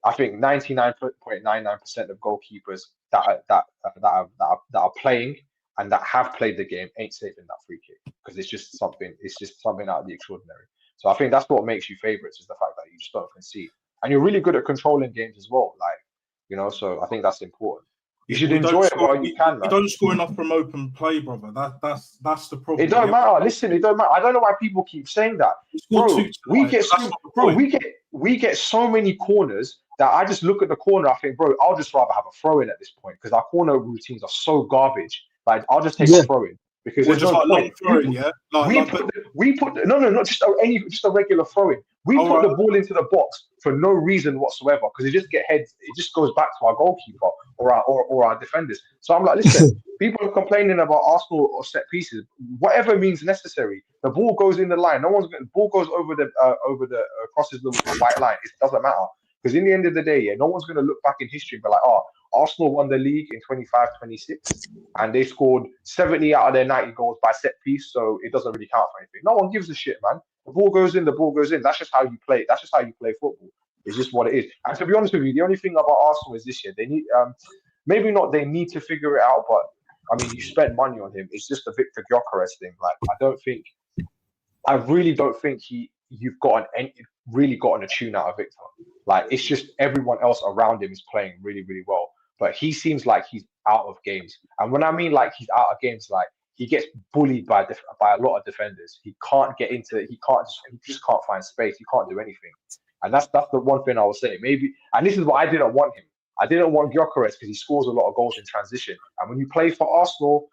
I think 99.99% of goalkeepers that are playing and that have played the game ain't saving that free kick, because it's just something out of the extraordinary. So I think that's what makes you favourites, is the fact that you just don't concede, and you're really good at controlling games as well. Like, you know, so I think that's important. You should enjoy it while you can, man. You don't score enough from open play, brother. That's the problem. It don't matter. Listen, it don't matter. I don't know why people keep saying that, bro. We get so many corners that I just look at the corner. I think, bro, I'll just rather have a throw in at this point, because our corner routines are so garbage. Like, I'll just take a throw in, because there's no point. Not just a regular throw in. We put the ball into the box for no reason whatsoever, because it just goes back to our goalkeeper or our defenders. So I'm like, listen, people are complaining about Arsenal or set pieces. Whatever means necessary. The ball goes in the line. The ball goes over the crosses the white line. It doesn't matter, because in the end of the day, no one's going to look back in history and be like, oh, Arsenal won the league in 25-26 and they scored 70 out of their 90 goals by set piece, so it doesn't really count for anything. No one gives a shit, man. The ball goes in, the ball goes in. That's just how you play. That's just how you play football. It's just what it is. And to be honest with you, the only thing about Arsenal is this year, they need maybe not they need to figure it out, but I mean, you spent money on him. It's just a Victor Gyökeres thing. Like, I really don't think you've really gotten a tune out of Victor. Like, it's just everyone else around him is playing really, really well, but he seems like he's out of games. And when I mean like he's out of games, like he gets bullied by a lot of defenders. He just can't find space. He can't do anything. And that's the one thing I would say. Maybe, and this is why I didn't want him. I didn't want Gyökeres because he scores a lot of goals in transition. And when you play for Arsenal,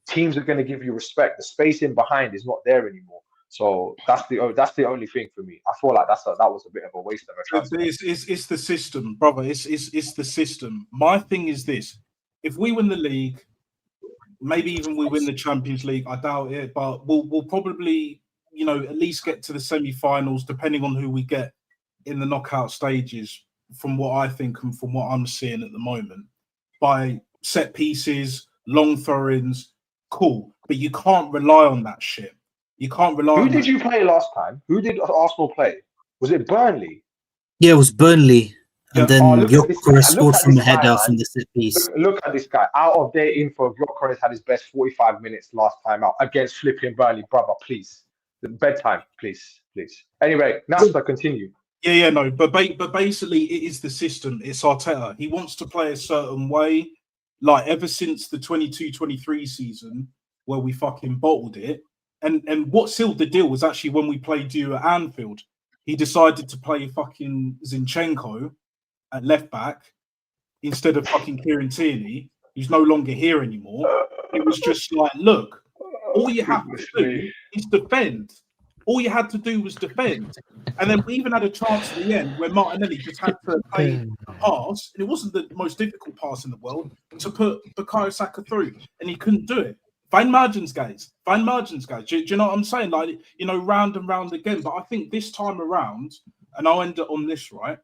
teams are going to give you respect. The space in behind is not there anymore. So that's the only thing for me. I feel like that was a bit of a waste of a transfer. It's the system, brother. It's the system. My thing is this: if we win the league, maybe even we win the Champions League, I doubt it, but we'll probably, at least get to the semi-finals, depending on who we get in the knockout stages, from what I think and from what I'm seeing at the moment. By set pieces, long throw-ins, cool. But you can't rely on that shit. You can't rely Who on did that. you play last time? Who did Arsenal play? Was it Burnley? Yeah, it was Burnley. And Yeah. Oh, then look at this Gyökeres guy. Look scored at from this a guy, header from man. the set piece. Look at this guy. Out of their info, Gyökeres had his best 45 minutes last time out against flipping Burnley. Brother, please. Bedtime, please. Anyway, Nasta, continue. Yeah, no, but basically, it is the system. It's Arteta. He wants to play a certain way. Like ever since the 22-23 season, where we fucking bottled it, and what sealed the deal was actually when we played you at Anfield. He decided to play fucking Zinchenko at left back instead of fucking Kieran Tierney, who's no longer here anymore. It was just like, look, all you have to do is defend. All you had to do was defend. And then we even had a chance at the end where Martinelli just had to play a pass, and it wasn't the most difficult pass in the world, to put Bukayo Saka through, and he couldn't do it. Fine margins, guys. Fine margins, guys. Do you know what I'm saying? Like, you know, round and round again. But I think this time around, and I'll end it on this, right?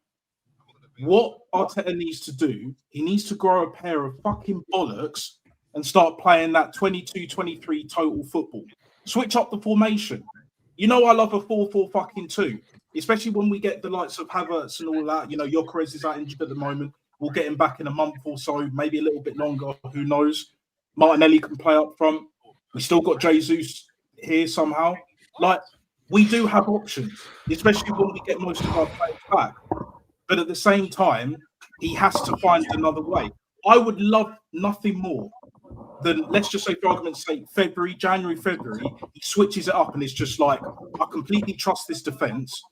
What Arteta needs to do, he needs to grow a pair of fucking bollocks and start playing that 22-23 total football. Switch up the formation. You know I love a 4-4-2, especially when we get the likes of Havertz and all that. You know, Gyökeres is out injured at the moment. We'll get him back in a month or so, maybe a little bit longer. Who knows? Martinelli can play up front. We still got Jesus here somehow. Like, we do have options, especially when we get most of our players back. But at the same time, he has to find another way. I would love nothing more than, let's just say, for argument's sake, January, February, he switches it up and it's just like, I completely trust this defence.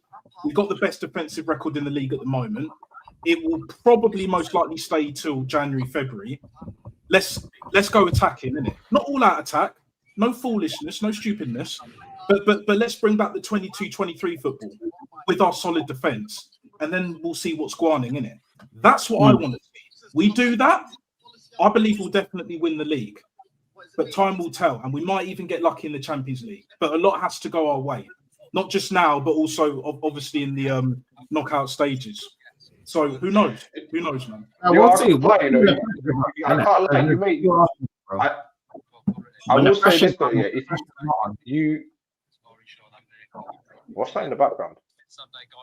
We've got the best defensive record in the league at the moment. It will probably most likely stay till January, February. Let's go attacking, innit? Not all out attack, no foolishness, no stupidness, but let's bring back the 22-23 football with our solid defence, and then we'll see what's going in it. That's what I want to see. We do that, I believe we'll definitely win the league, but time will tell, and we might even get lucky in the Champions League. But a lot has to go our way, not just now, but also obviously in the knockout stages. So who knows? Who knows, man? I can't lie, you mate. I will say this though, yeah. If you, what's that in the background?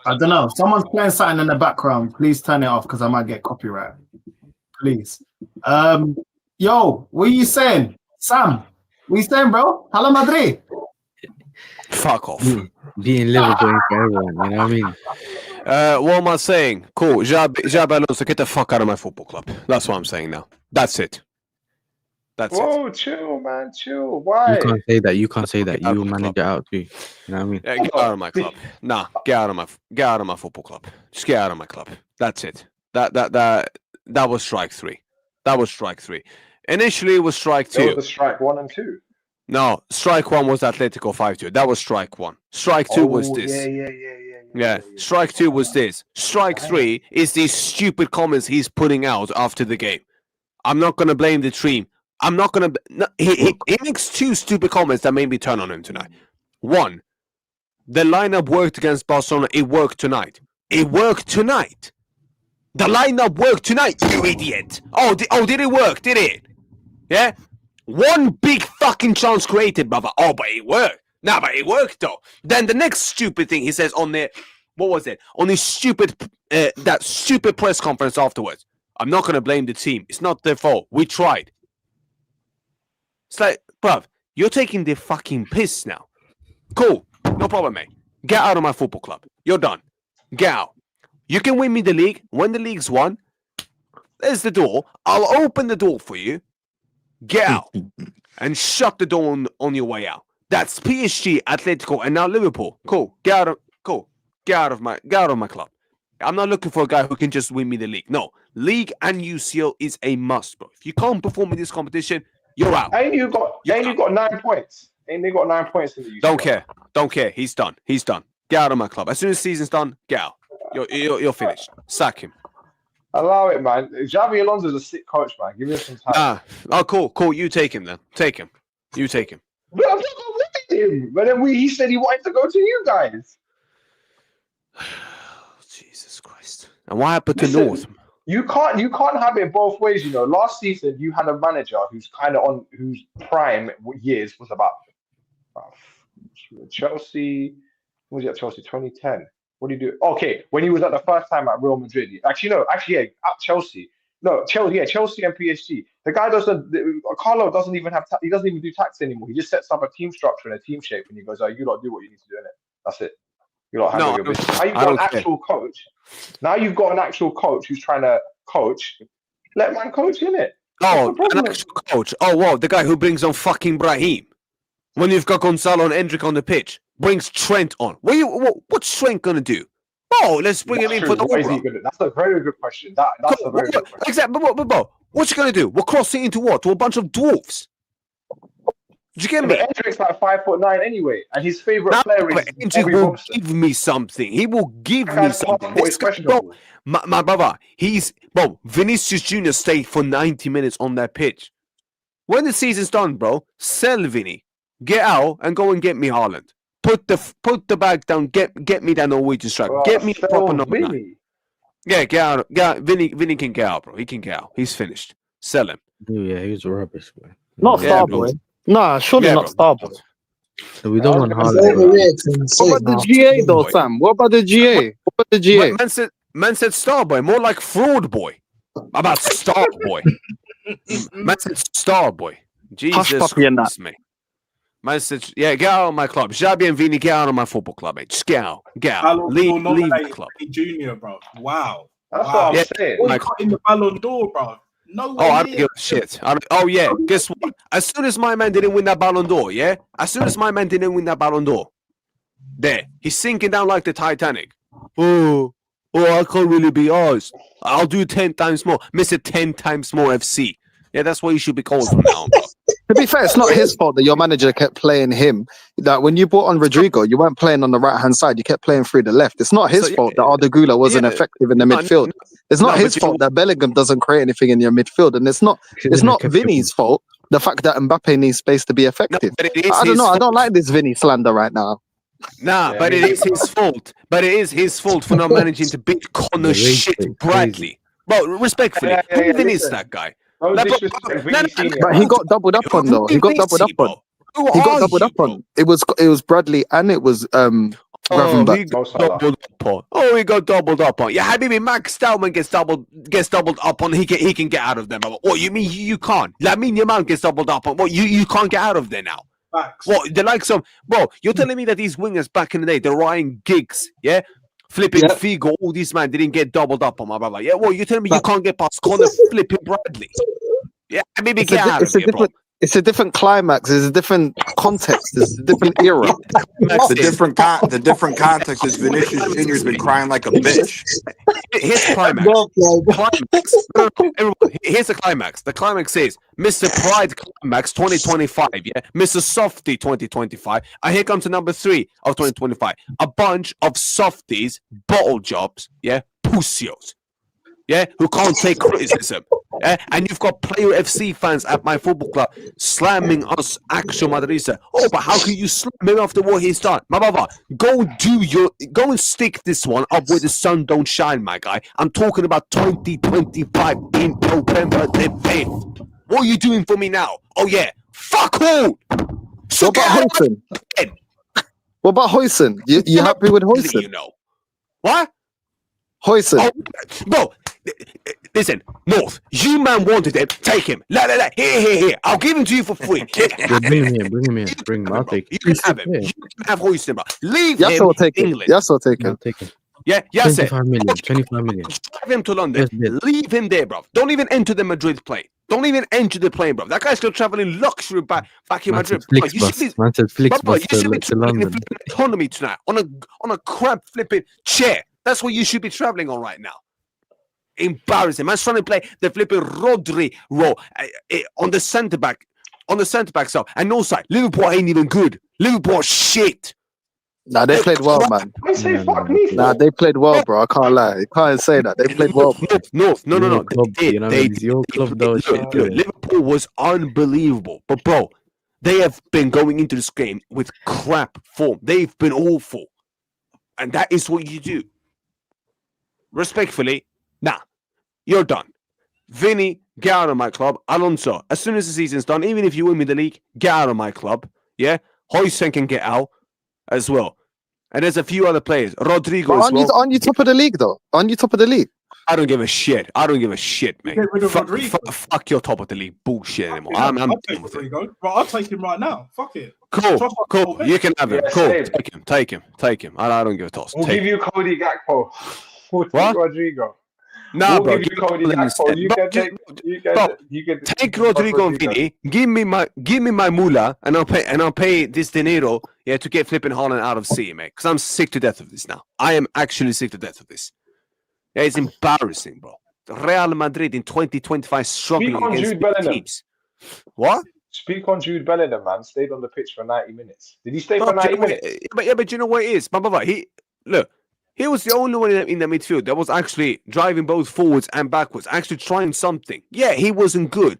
I don't know. Someone's playing something in the background. Please turn it off because I might get copyright. Please. Yo, what are you saying? Sam, what are you saying, bro? Hello, Madrid. Fuck off. Being Liverpool for everyone, you know what I mean? What am I saying? Cool. Xabi Alonso, get the fuck out of my football club. That's what I'm saying now. That's it. Whoa, chill, man, chill. Why? You can't say that. You can't say that. You manage it out too. You know what I mean? Yeah, get out of my club. Nah, get out of my football club. Just get out of my club. That's it. That was strike three. That was strike three. Initially, it was strike two. That was the strike 1 and 2. No, strike 1 was Atletico 5-2. That was strike 1. Strike 2 was this. Yeah. Strike 2 was this. Strike 3 is these stupid comments he's putting out after the game. I'm not gonna blame the team. I'm not gonna. No, he makes 2 stupid comments that made me turn on him tonight. 1, the lineup worked against Barcelona. It worked tonight. It worked tonight. The lineup worked tonight. You idiot. Oh, did it work? Did it? Yeah. 1 big fucking chance created, brother. Oh, but it worked. Nah, but it worked though. Then the next stupid thing he says on there, what was it? On his stupid, that stupid press conference afterwards. I'm not gonna blame the team. It's not their fault. We tried. It's like, bruv, you're taking the fucking piss now. Cool, no problem, mate. Get out of my football club. You're done. Get out. You can win me the league. When the league's won, there's the door. I'll open the door for you. Get out and shut the door on your way out. That's PSG, Atletico, and now Liverpool. Cool. Get out of my club. I'm not looking for a guy who can just win me the league. No, league and UCL is a must, bro. If you can't perform in this competition, you're out. Ain't you got 9 points? Ain't they got 9 points in the UCL? Don't care. He's done. Get out of my club. As soon as the season's done, get out. You're finished. Sack him. Allow it, man. Xabi Alonso's a sick coach, man. Give him some time. Cool. You take him then. Take him. You take him. But I'm not going with him. But then he said he wanted to go to you guys. Jesus Christ. And what happened to North? You can't have it both ways, you know. Last season you had a manager who's kind of on whose prime years was about Chelsea. When was he at Chelsea? 2010. What did he do? Okay, when he was at the first time at Real Madrid. Actually, no. Actually, yeah, at Chelsea. No, Chelsea. Yeah, Chelsea and PSG. The guy doesn't. Carlo doesn't even have. He doesn't even do tactics anymore. He just sets up a team structure and a team shape, and he goes, "Oh, you lot do what you need to do in it. That's it. You lot handle your business." Now you've got an actual coach. Now you've got an actual coach who's trying to coach. Let man coach in it. Oh, an actual coach. Oh, wow, the guy who brings on fucking Brahim. When you've got Gonzalo and Endrick on the pitch, brings Trent on. What's Trent gonna do? Oh, let's bring him in for the Aura. That's a very good question. That's a very good question. Exactly. But what's he gonna do? We're crossing into what? To a bunch of dwarves. Did you get me? Endrick's like 5'9" anyway, and his favorite player is Endrick will give me something. He will give me something. This guy, bro, my brother, Vinicius Jr. stayed for 90 minutes on that pitch. When the season's done, bro, sell Vinny. Get out and go and get me Haaland. Put the bag down. Get me that Norwegian striker. Get me a proper number 9. Yeah, get out. Vinny can get out, bro. He can get out. He's finished. Sell him. Yeah, he's rubbish, man. Not Starboy. Nah, surely not Starboy. So we don't want Haaland. What about the GA though, Sam? What about the GA? What about the GA? Man said Starboy, more like Fraud Boy. About Starboy. Man said Starboy. Jesus Christ, mate. Man said, yeah, get out of my club. Xabi and Vini, get out of my football club, mate. Just get out. Get out. Leave the club. Junior, bro. Wow. That's what I'm saying. What got in the Ballon d'Or, bro? No way. I don't give a shit. Guess what? As soon as my man didn't win that Ballon d'Or, yeah? As soon as my man didn't win that Ballon d'Or, he's sinking down like the Titanic. Oh, I can't really be arsed. I'll do 10 times more. Miss it 10 times more FC. Yeah, that's what you should be called from now on, bro. To be fair, it's not his fault that your manager kept playing him. That when you brought on Rodrigo, you weren't playing on the right-hand side. You kept playing through the left. It's not his fault that Arda Güler wasn't effective in the midfield. It's not his fault that Bellingham doesn't create anything in your midfield. And it's not Vinny's fault, the fact that Mbappe needs space to be effective. I don't know. I don't like this Vinny slander right now. But it is his fault. But it is his fault for not managing to beat Connor shit Bradley. Well, respectfully, who even is that guy? But he got doubled up on though. He got doubled up on. He got doubled up on. It was Bradley and it was Gravenberch. He got doubled up on. Yeah, Habibi, Max Stallman gets doubled up on. He can get out of them. What you mean you can't? Lamine Yamal gets doubled up on. What you can't get out of there now? Facts. What the likes of you're telling me that these wingers back in the day, the Ryan Giggs, yeah? Flipping Figo, all these man didn't get doubled up on my brother. Yeah, well, you're telling me you can't get past Connor flipping Bradley. Yeah, maybe get out of here, bro. It's a different climax. It's a different context. It's a different era. The different context is Vinicius Jr.'s been crying like a bitch. Here's the climax. Everyone, here's the climax. The climax is Mr. Pride Climax 2025. Yeah, Mr. Softy 2025. And here comes the number 3 of 2025. A bunch of softies, bottle jobs. Yeah, pussios. Yeah, who can't take criticism. Yeah? And you've got Player FC fans at my football club slamming us, Action Madridista. Oh, but how can you slam him after what he's done? My brother, go and stick this one up where the sun don't shine, my guy. I'm talking about 2025 in November the 5th. What are you doing for me now? Oh, yeah. Fuck all! So what about Hoyson? What about Hoyson? You happy with Hoyson? You know. What? Hoyson. Oh, bro, listen, North, you man wanted him, take him. Here. I'll give him to you for free. Yeah, bring him here. Bring him. I'll take him. You can have him. You can have Hoyson, bro. Leave him in England. Yes, I'll take him. I'll take him. Yeah, 25 million. 25 million. Drive him to London. Leave him there, bro. Don't even enter the Madrid plane. Don't even enter the plane, bro. That guy's still traveling luxury back in Madrid. Man said Flixbus to London. Autonomy tonight on a crab flipping chair. That's what you should be traveling on right now. Embarrassing. Man's trying to play the flipping Rodri role on the centre back. On the centre back side. And no side. Liverpool ain't even good. Liverpool shit. Nah, they played well, man. Nah, they played well, bro. I can't lie. You can't say that. They played well. No. It's your club, though. Liverpool was unbelievable. But, bro, they have been going into this game with crap form. They've been awful. And that is what you do. Respectfully, nah, you're done. Vinny, get out of my club. Alonso, as soon as the season's done, even if you win me the league, get out of my club. Yeah? Hoyson can get out. as well. And there's a few other players. Rodrigo But as well. aren't you top of the league though? Aren't you top of the league? I don't give a shit. I don't give a shit, mate. Get rid of Rodrigo. Fuck your top of the league bullshit anymore. Yeah, I'm I'll done take with it. Rodrigo. Right, I'll take him right now. Fuck it. Cool, Trust my cool. whole You can have him. Yeah, Cool. same. Take him. I don't give a toss. We'll Take give you Cody Gakpo. We'll take What? Rodrigo. Nah, We'll bro. give you Cody Bro, Gakpo. You can just- take. You can Take Rodrigo and Vinny. Give me my moolah, and I'll pay this dinero, yeah, to get flipping Haaland out of C, mate. Because I'm sick to death of this now. I am actually sick to death of this. Yeah, it's embarrassing, bro. Real Madrid in 2025 struggling Speak on against Jude big Bellingham. teams. What? Speak on Jude Bellingham, man. Stayed on the pitch for 90 minutes. Did he stay Bro, for 90 minutes? but you know what it is? He was the only one in the midfield that was actually driving both forwards and backwards, actually trying something. Yeah, he wasn't good.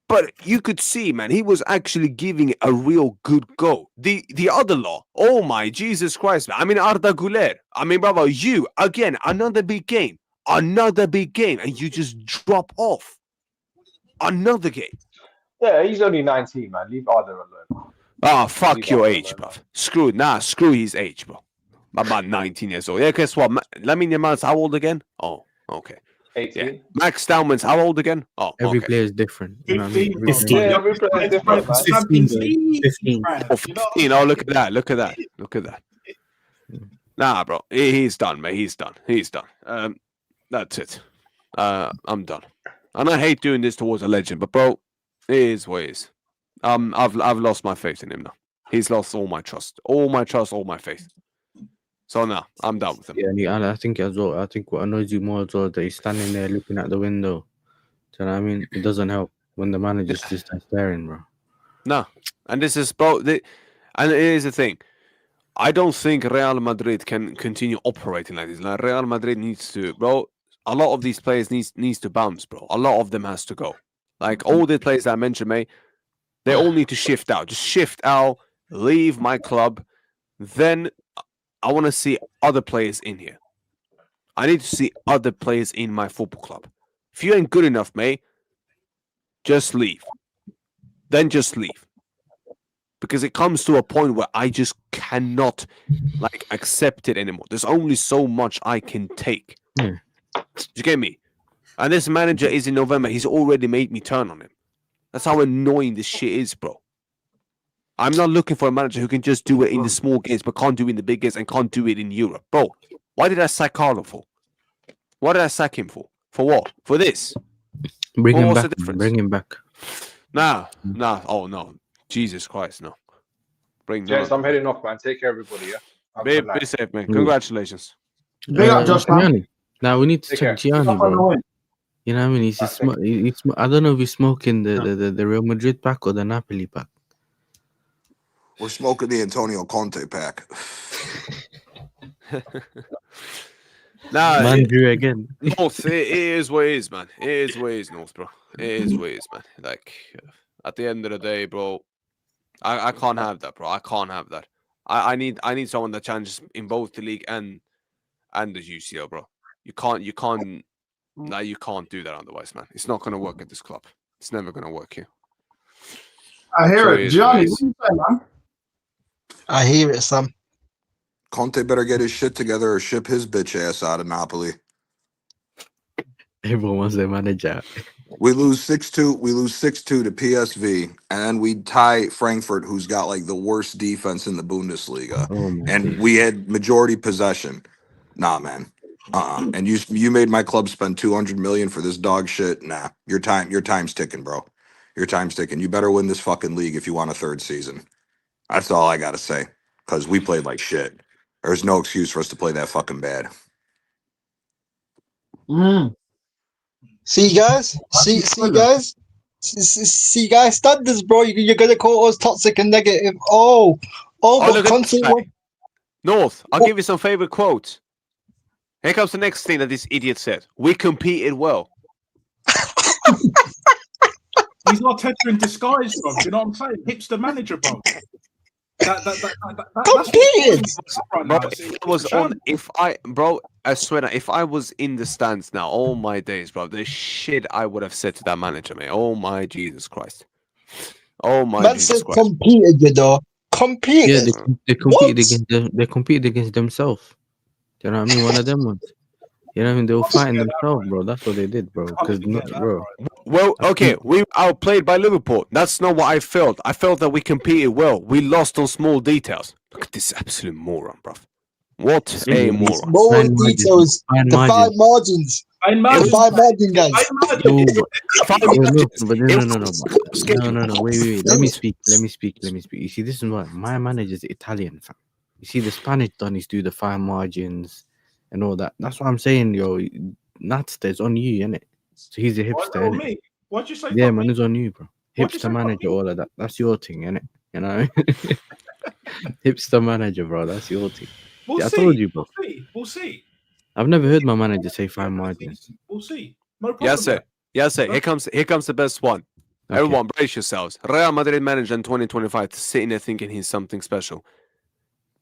But you could see, man, he was actually giving it a real good go. The other law, oh my Jesus Christ, man. I mean, Arda Güler. I mean, bravo, you, again, another big game, and you just drop off. Another game. Yeah, he's only 19, man. Leave Arda alone. Ah, fuck Leave your Arda age, alone. bro. Screw his age, bro. I'm about 19 years old. Yeah, guess what? Lamine Yamal's how old again? Oh, okay. 18. Yeah. Max Stauman's how old again? Oh, Every okay. player is different. You know what I mean? 15, Every bro. Yeah, player- every player is different, man. 15. Oh, 15. Oh, look at that. Nah, bro. He's done, mate. He's done. That's it. I'm done. And I hate doing this towards a legend, but bro, it is what it is. I've lost my faith in him now. He's lost all my trust, all my faith. So now I'm done with him. Yeah, and I think as well. I think what annoys you more as well that he's standing there looking at the window. Do you know what I mean? It doesn't help when the manager's just staring, bro. No, and this is bro. And here's the thing. I don't think Real Madrid can continue operating like this. Like Real Madrid needs to, bro. A lot of these players needs to bounce, bro. A lot of them has to go. Like all the players that I mentioned, mate, they all need to shift out. Just shift out, leave my club. Then I want to see other players in here. I need to see other players in my football club. If you ain't good enough, mate, just leave. Then just leave. Because it comes to a point where I just cannot accept it anymore. There's only so much I can take. Yeah. You get me? And this manager is in November. He's already made me turn on him. That's how annoying this shit is, bro. I'm not looking for a manager who can just do it in the small games, but can't do it in the big games and can't do it in Europe. Bro, why did I sack Carlo for? What did I sack him for? For what? For this? Bring him what's back. the difference? Bring him back. Nah. Oh, no. Jesus Christ, no. Jess, I'm heading off, man. Take care, everybody. Yeah. Have a Be good night. safe, man. Congratulations. Big up, Josh, man. Gianni. Now we need to Take check care. Gianni, Up on the bro. way. You know what I mean? He's I don't know if he's smoking the Real Madrid pack or the Napoli pack. We're smoking the Antonio Conte pack. Nah, Managerial again. North, it is what it is, man. It is what it is, North, bro. It is what it is, man. Like, at the end of the day, bro, I can't have that, bro. I can't have that. I need someone that challenges in both the league and the UCL, bro. You can't do that otherwise, man. It's not gonna work at this club. It's never gonna work here. I hear So it. it is Gianni, what what do you say, man? I hear it, Sam. Conte better get his shit together or ship his bitch ass out of Napoli. Everyone wants their manager. We lose 6-2. We lose 6-2 to PSV, and we tie Frankfurt, who's got like the worst defense in the Bundesliga. Oh my And days. we had majority possession. Nah, man. And you made my club spend 200 million for this dog shit. Nah, your time's ticking, bro. Your time's ticking. You better win this fucking league if you want a third season. That's all I gotta say. Because we played like shit. There's no excuse for us to play that fucking bad. See, guys? See, guys? See, guys? Standards, bro. You're going to call us toxic and negative. Oh, but look at Conte this guy. North, I'll give you some favorite quotes. Here comes the next thing that this idiot said. We competed well. He's Arteta in disguise, bro. You know what I'm saying? Hipster manager, bro. That's Competed. right Bro, now. I swear that if I was in the stands now, all my days, bro, the shit I would have said to that manager, mate. Oh my Jesus Christ. Oh my Man Jesus said Christ. competed, you know. Competed. they competed against them. They competed against themselves. You know what I mean? One of them ones. You know what I mean? They were fighting themselves, bro. That's what they did, bro. Because, bro. Well, okay, we outplayed by Liverpool. That's not what I felt. I felt that we competed well. We lost on small details. Look at this absolute moron, bro. What a moron. Small details. The fine margins. Fine The fine margin, guys. No. Wait. Let me speak. You see, this is what my manager's Italian, fam. You see, the Spanish Donnies do the fine margins and all that. That's what I'm saying, yo. Natsta is on you, innit? So he's a hipster, innit? What'd you say? Yeah, man, it's on you, bro. Hipster manager, all of that. That's your thing, innit? You know? Hipster manager, bro. That's your thing. I told you, bro. We'll see. I've never heard my manager say fine margins. We'll see. No problem. Yes, sir. Here comes the best one. Okay. Everyone, brace yourselves. Real Madrid manager in 2025 sitting there thinking he's something special.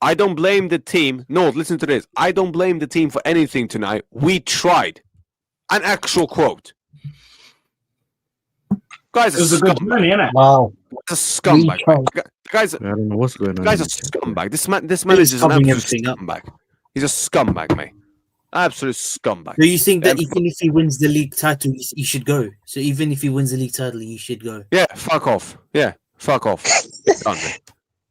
I don't blame the team. No, listen to this. I don't blame the team for anything tonight. We tried. An actual quote. Guys, it was a good journey, innit? Wow. It's a scumbag. Guys, I don't know what's going on. Guy's a scumbag. This manager is an absolute scumbag. He's a scumbag, mate. Absolute scumbag. So you think that even if he wins the league title, he should go? So even if he wins the league title, he should go? Yeah, fuck off. Yeah, fuck off. Done, mate.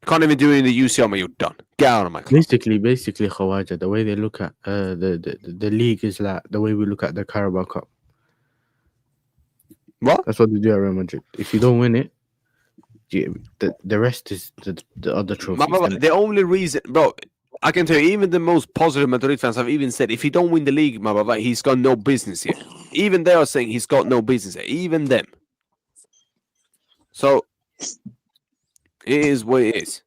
You can't even do it in the UCL, mate. You're done. Get out of my club. Basically, Khawaja, the way they look at the league is like the way we look at the Carabao Cup. What? That's what they do at Real Madrid. If you don't win it, the rest is the other trophies. The only reason, bro, I can tell you, even the most positive Madrid fans have even said, if he don't win the league, he's got no business here. Even they are saying he's got no business here. Even them. So, it is what it is.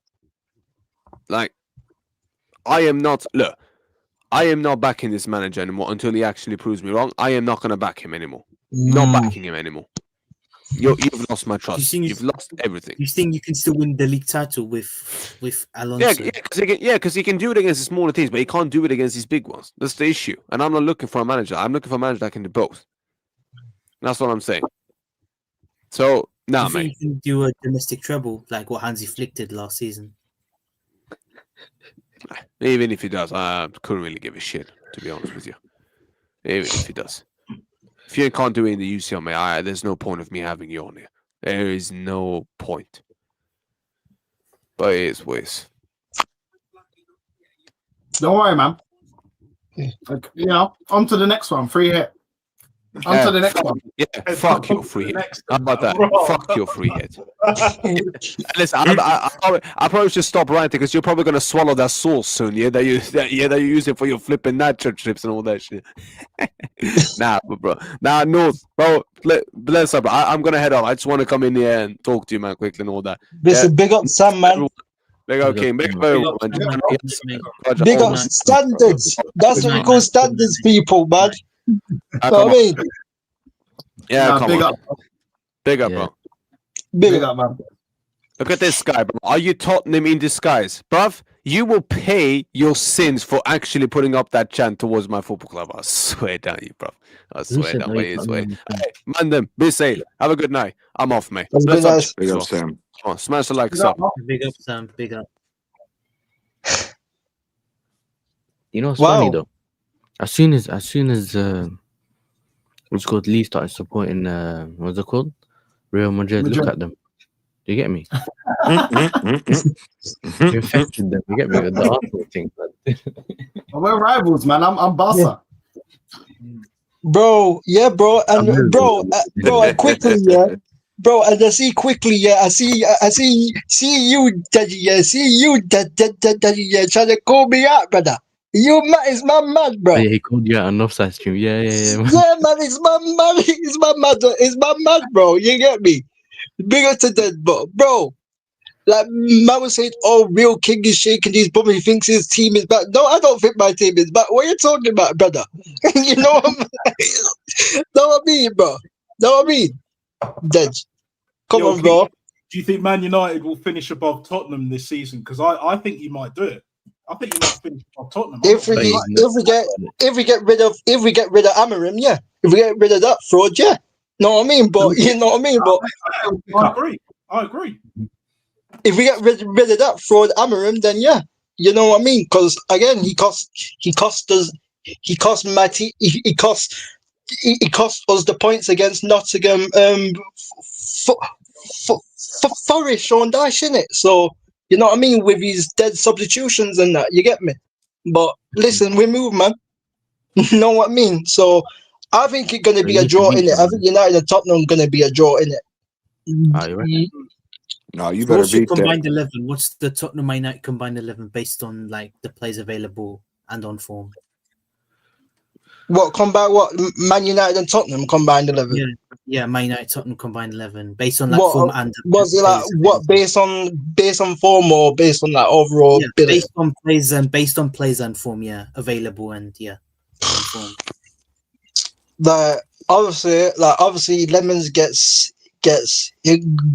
Like, I am not backing this manager anymore until he actually proves me wrong. I am not going to back him anymore. Not backing him anymore. You've lost my trust. You've lost everything. You think you can still win the league title with Alonso? Yeah, because he can do it against the smaller teams, but he can't do it against these big ones. That's the issue. And I'm not looking for a manager. I'm looking for a manager that can do both. That's what I'm saying. So, nah, mate. You can do a domestic treble like what Hansi Flick did last season. Even if he does, I couldn't really give a shit, to be honest with you. Even if he does. If you can't do it in the UCL, mate, there's no point of me having you on here. There is no point. But it is what it is. Don't worry, man. Like, on to the next one. Free hit. On to the next one. Yeah, fuck your free hit. How about that? Fuck your free hit. Listen, I probably should stop ranting because you're probably gonna swallow that sauce soon. Yeah, that you use it for your flipping nacho chips and all that shit. Bro. Bless up. I'm gonna head off. I just want to come in here and talk to you, man, quickly and all that. Listen, big up Sam, man. Big up King. Big up everyone. Big up standards. That's what we call standards, people, man. I mean, yeah, come big on. up. Big up, bro. Big up, man. Look at this guy, bro. Are you Tottenham in disguise? Bruv, you will pay your sins for actually putting up that chant towards my football club. I swear down you, bruv. I swear down. Hey, man, them. Be safe. Have a good night. I'm off, mate. Big up, Sam. Come on, smash the likes up. Big up, Sam. Big up. You know what's funny though? As soon as what's called Lee started supporting what's it called? Real Madrid. Look at them. Do you get me? You infected them. You get me with the Arsenal thing. We're rivals, man. I'm Barca. Bro, yeah, bro, and bro, and quickly, yeah, bro, and I see quickly, yeah, I see you, daddy, yeah, daddy, yeah, trying to call me out, brother. You man, it's my man, bro. Oh, yeah, he called you out on offside stream. Yeah. Yeah, man, it's my man, bro. You get me? Bigger to that, bro. Like, man was saying, oh, Real King is shaking his bum. He thinks his team is back. No, I don't think my team is back. What are you talking about, brother? You know what I mean, bro? Know what I mean? Dead. Come on, bro. Do you think Man United will finish above Tottenham this season? Because I think you might do it. I think you might finish above Tottenham. If we get rid of Amarim, yeah. If we get rid of that fraud, yeah. Know what I mean? But you know what I mean? But I agree. if we get rid of that fraud Amarim, then yeah, you know what I mean? Because again, he cost us, he cost us the points against Nottingham. Forest, Sean Dyche, innit? So you know what I mean, with his dead substitutions and that, you get me. But listen, we move, man. You know what I mean? So I think it's gonna be a draw in it. I think United and Tottenham gonna be a draw in it. No, you So better what's your beat that. combined 11? What's the Tottenham Man United combined 11 based on like the players available and on form? What Man United and Tottenham combined 11? Yeah, Man United Tottenham combined 11 based on like What form and was it like? What based on form or based on like overall? Yeah, based on plays and form, yeah, available and yeah, on form. Obviously, Lemons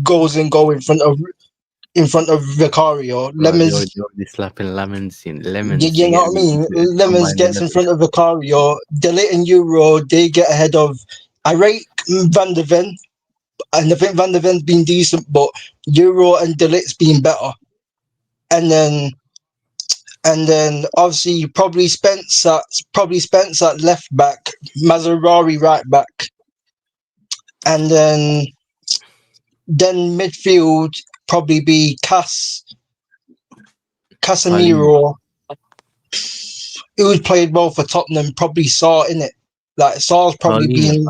goes in front of Vicario. Lemons, you're slapping lemons in lemons. you know what I mean? Lemons gets in front of Vicario. Delete and Euro, they get ahead of. I rate Van de Ven, and I think Van de Ven's been decent, but Euro and Delit's been better. And then obviously probably Spence at left back, Mazzarari right back, and then midfield probably be Casemiro, who's played well for Tottenham. Probably Saw in it, like Saw's probably been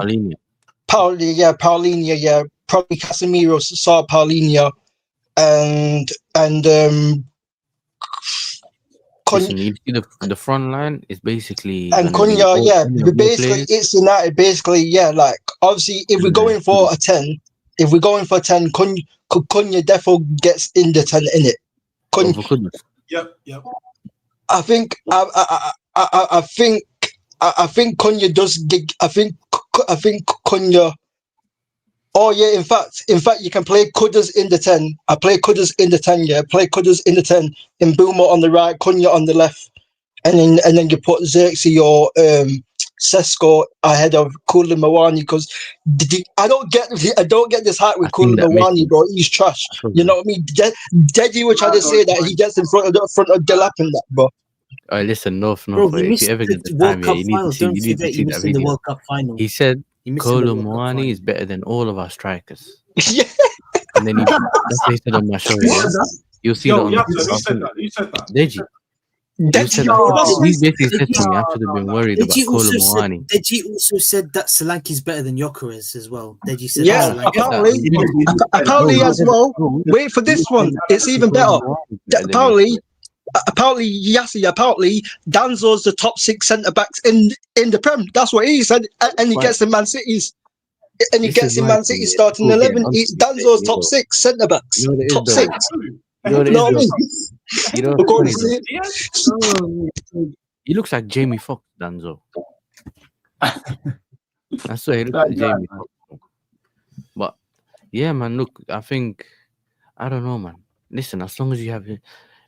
Paulinho, yeah, probably Casemiro, Saw, Paulinho, and Listen, you see the front line is basically and Cunha, basically it's United. Basically, yeah, like obviously if we're going for a 10, Cunha definitely gets in the 10 in it. Yep. I think Cunha does get. I think Cunha. Oh yeah, in fact, you can play Kudus in the 10. I play Kudus in the 10. Yeah, play Kudus in the 10. And Boomer on the right, Cunha on the left, and then you put Xerxes or Sesko ahead of Kula Mawani because I don't get this hype with Kula Mawani, bro. He's trash. You know what I mean? Deji was trying to say that he gets in front of Delap and that, bro. Alright, listen, no. Bro, If you ever get the time, yeah, you need to see that video. The World Cup final. He said Kolo Muani is better than all of our strikers. Yeah. And then that's what he said on my show. Yeah? You'll see that on who said that? Deji. He basically said to me, I should have been worried about Kolo Muani. Deji also said that Solanke is better than Gyökeres as well. Deji said apparently as well. Wait for this one. It's even better. Apparently, Danzo's the top 6 centre backs in the Prem. That's what he said, and he gets in Man City's. And he gets in Man City starting 11. Danzo's top 6 centre backs. Top 6. You know what I mean? You know what's funny, he looks like Jamie Foxx, Danzo. That's what he looks like, Jamie Foxx. But yeah, man, look, I don't know, man. Listen, as long as you have it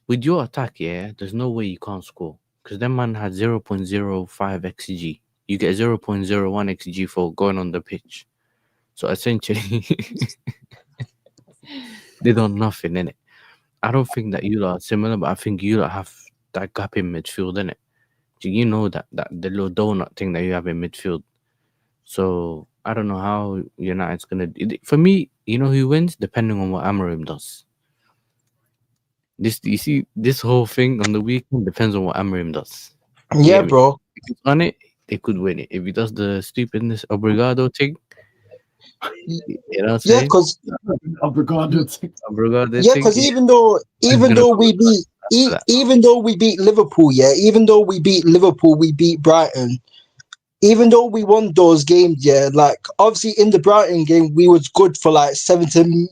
with your attack, yeah, there's no way you can't score. Because that man had 0.05 XG. You get 0.01 XG for going on the pitch. So essentially, they done nothing, innit? I don't think that you lot are similar, but I think you lot have that gap in midfield, innit? You know that the little donut thing that you have in midfield. So I don't know how United's gonna. For me, you know who wins depending on what Amarim does. You see, this whole thing on the weekend depends on what Amarim does. Yeah, bro. If he's on it, they could win it. If he does the stupidness Obrigado thing, you know what I'm saying? Because Obrigado because even though we beat Liverpool, we beat Brighton. Even though we won those games, yeah, like obviously in the Brighton game, we was good for like 70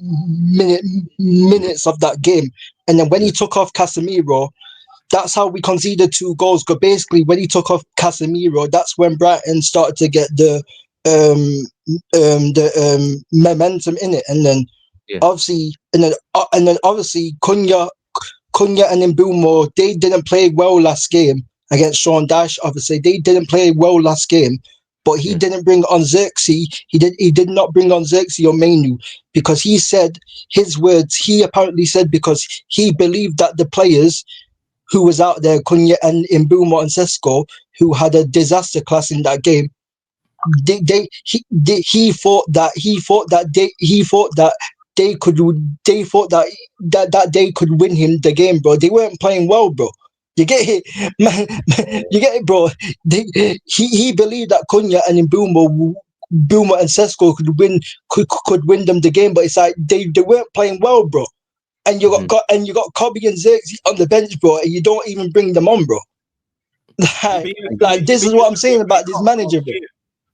minutes of that game. And then when he took off Casemiro, that's how we conceded 2 goals. Because basically when he took off Casemiro, that's when Brighton started to get the momentum in it. And then obviously Cunha and Mbeumo, they didn't play well last game against Sean Dyche. Obviously they didn't play well last game, but he didn't bring on Xerxes. He did not bring on Xerxes or Manu because he said his words. He apparently said because he believed that the players who was out there, Cunha and Mbeumo and Sesko, who had a disaster class in that game, he thought that they could win him the game, bro. They weren't playing well, bro. You get it, man. You get it, bro. He believed that Cunha and Mbeumo and Sesko could win them the game, but it's like they weren't playing well, bro. And you got Kobe and Xerxes on the bench, bro, and you don't even bring them on, bro. Like this is what I'm saying about this manager, bro.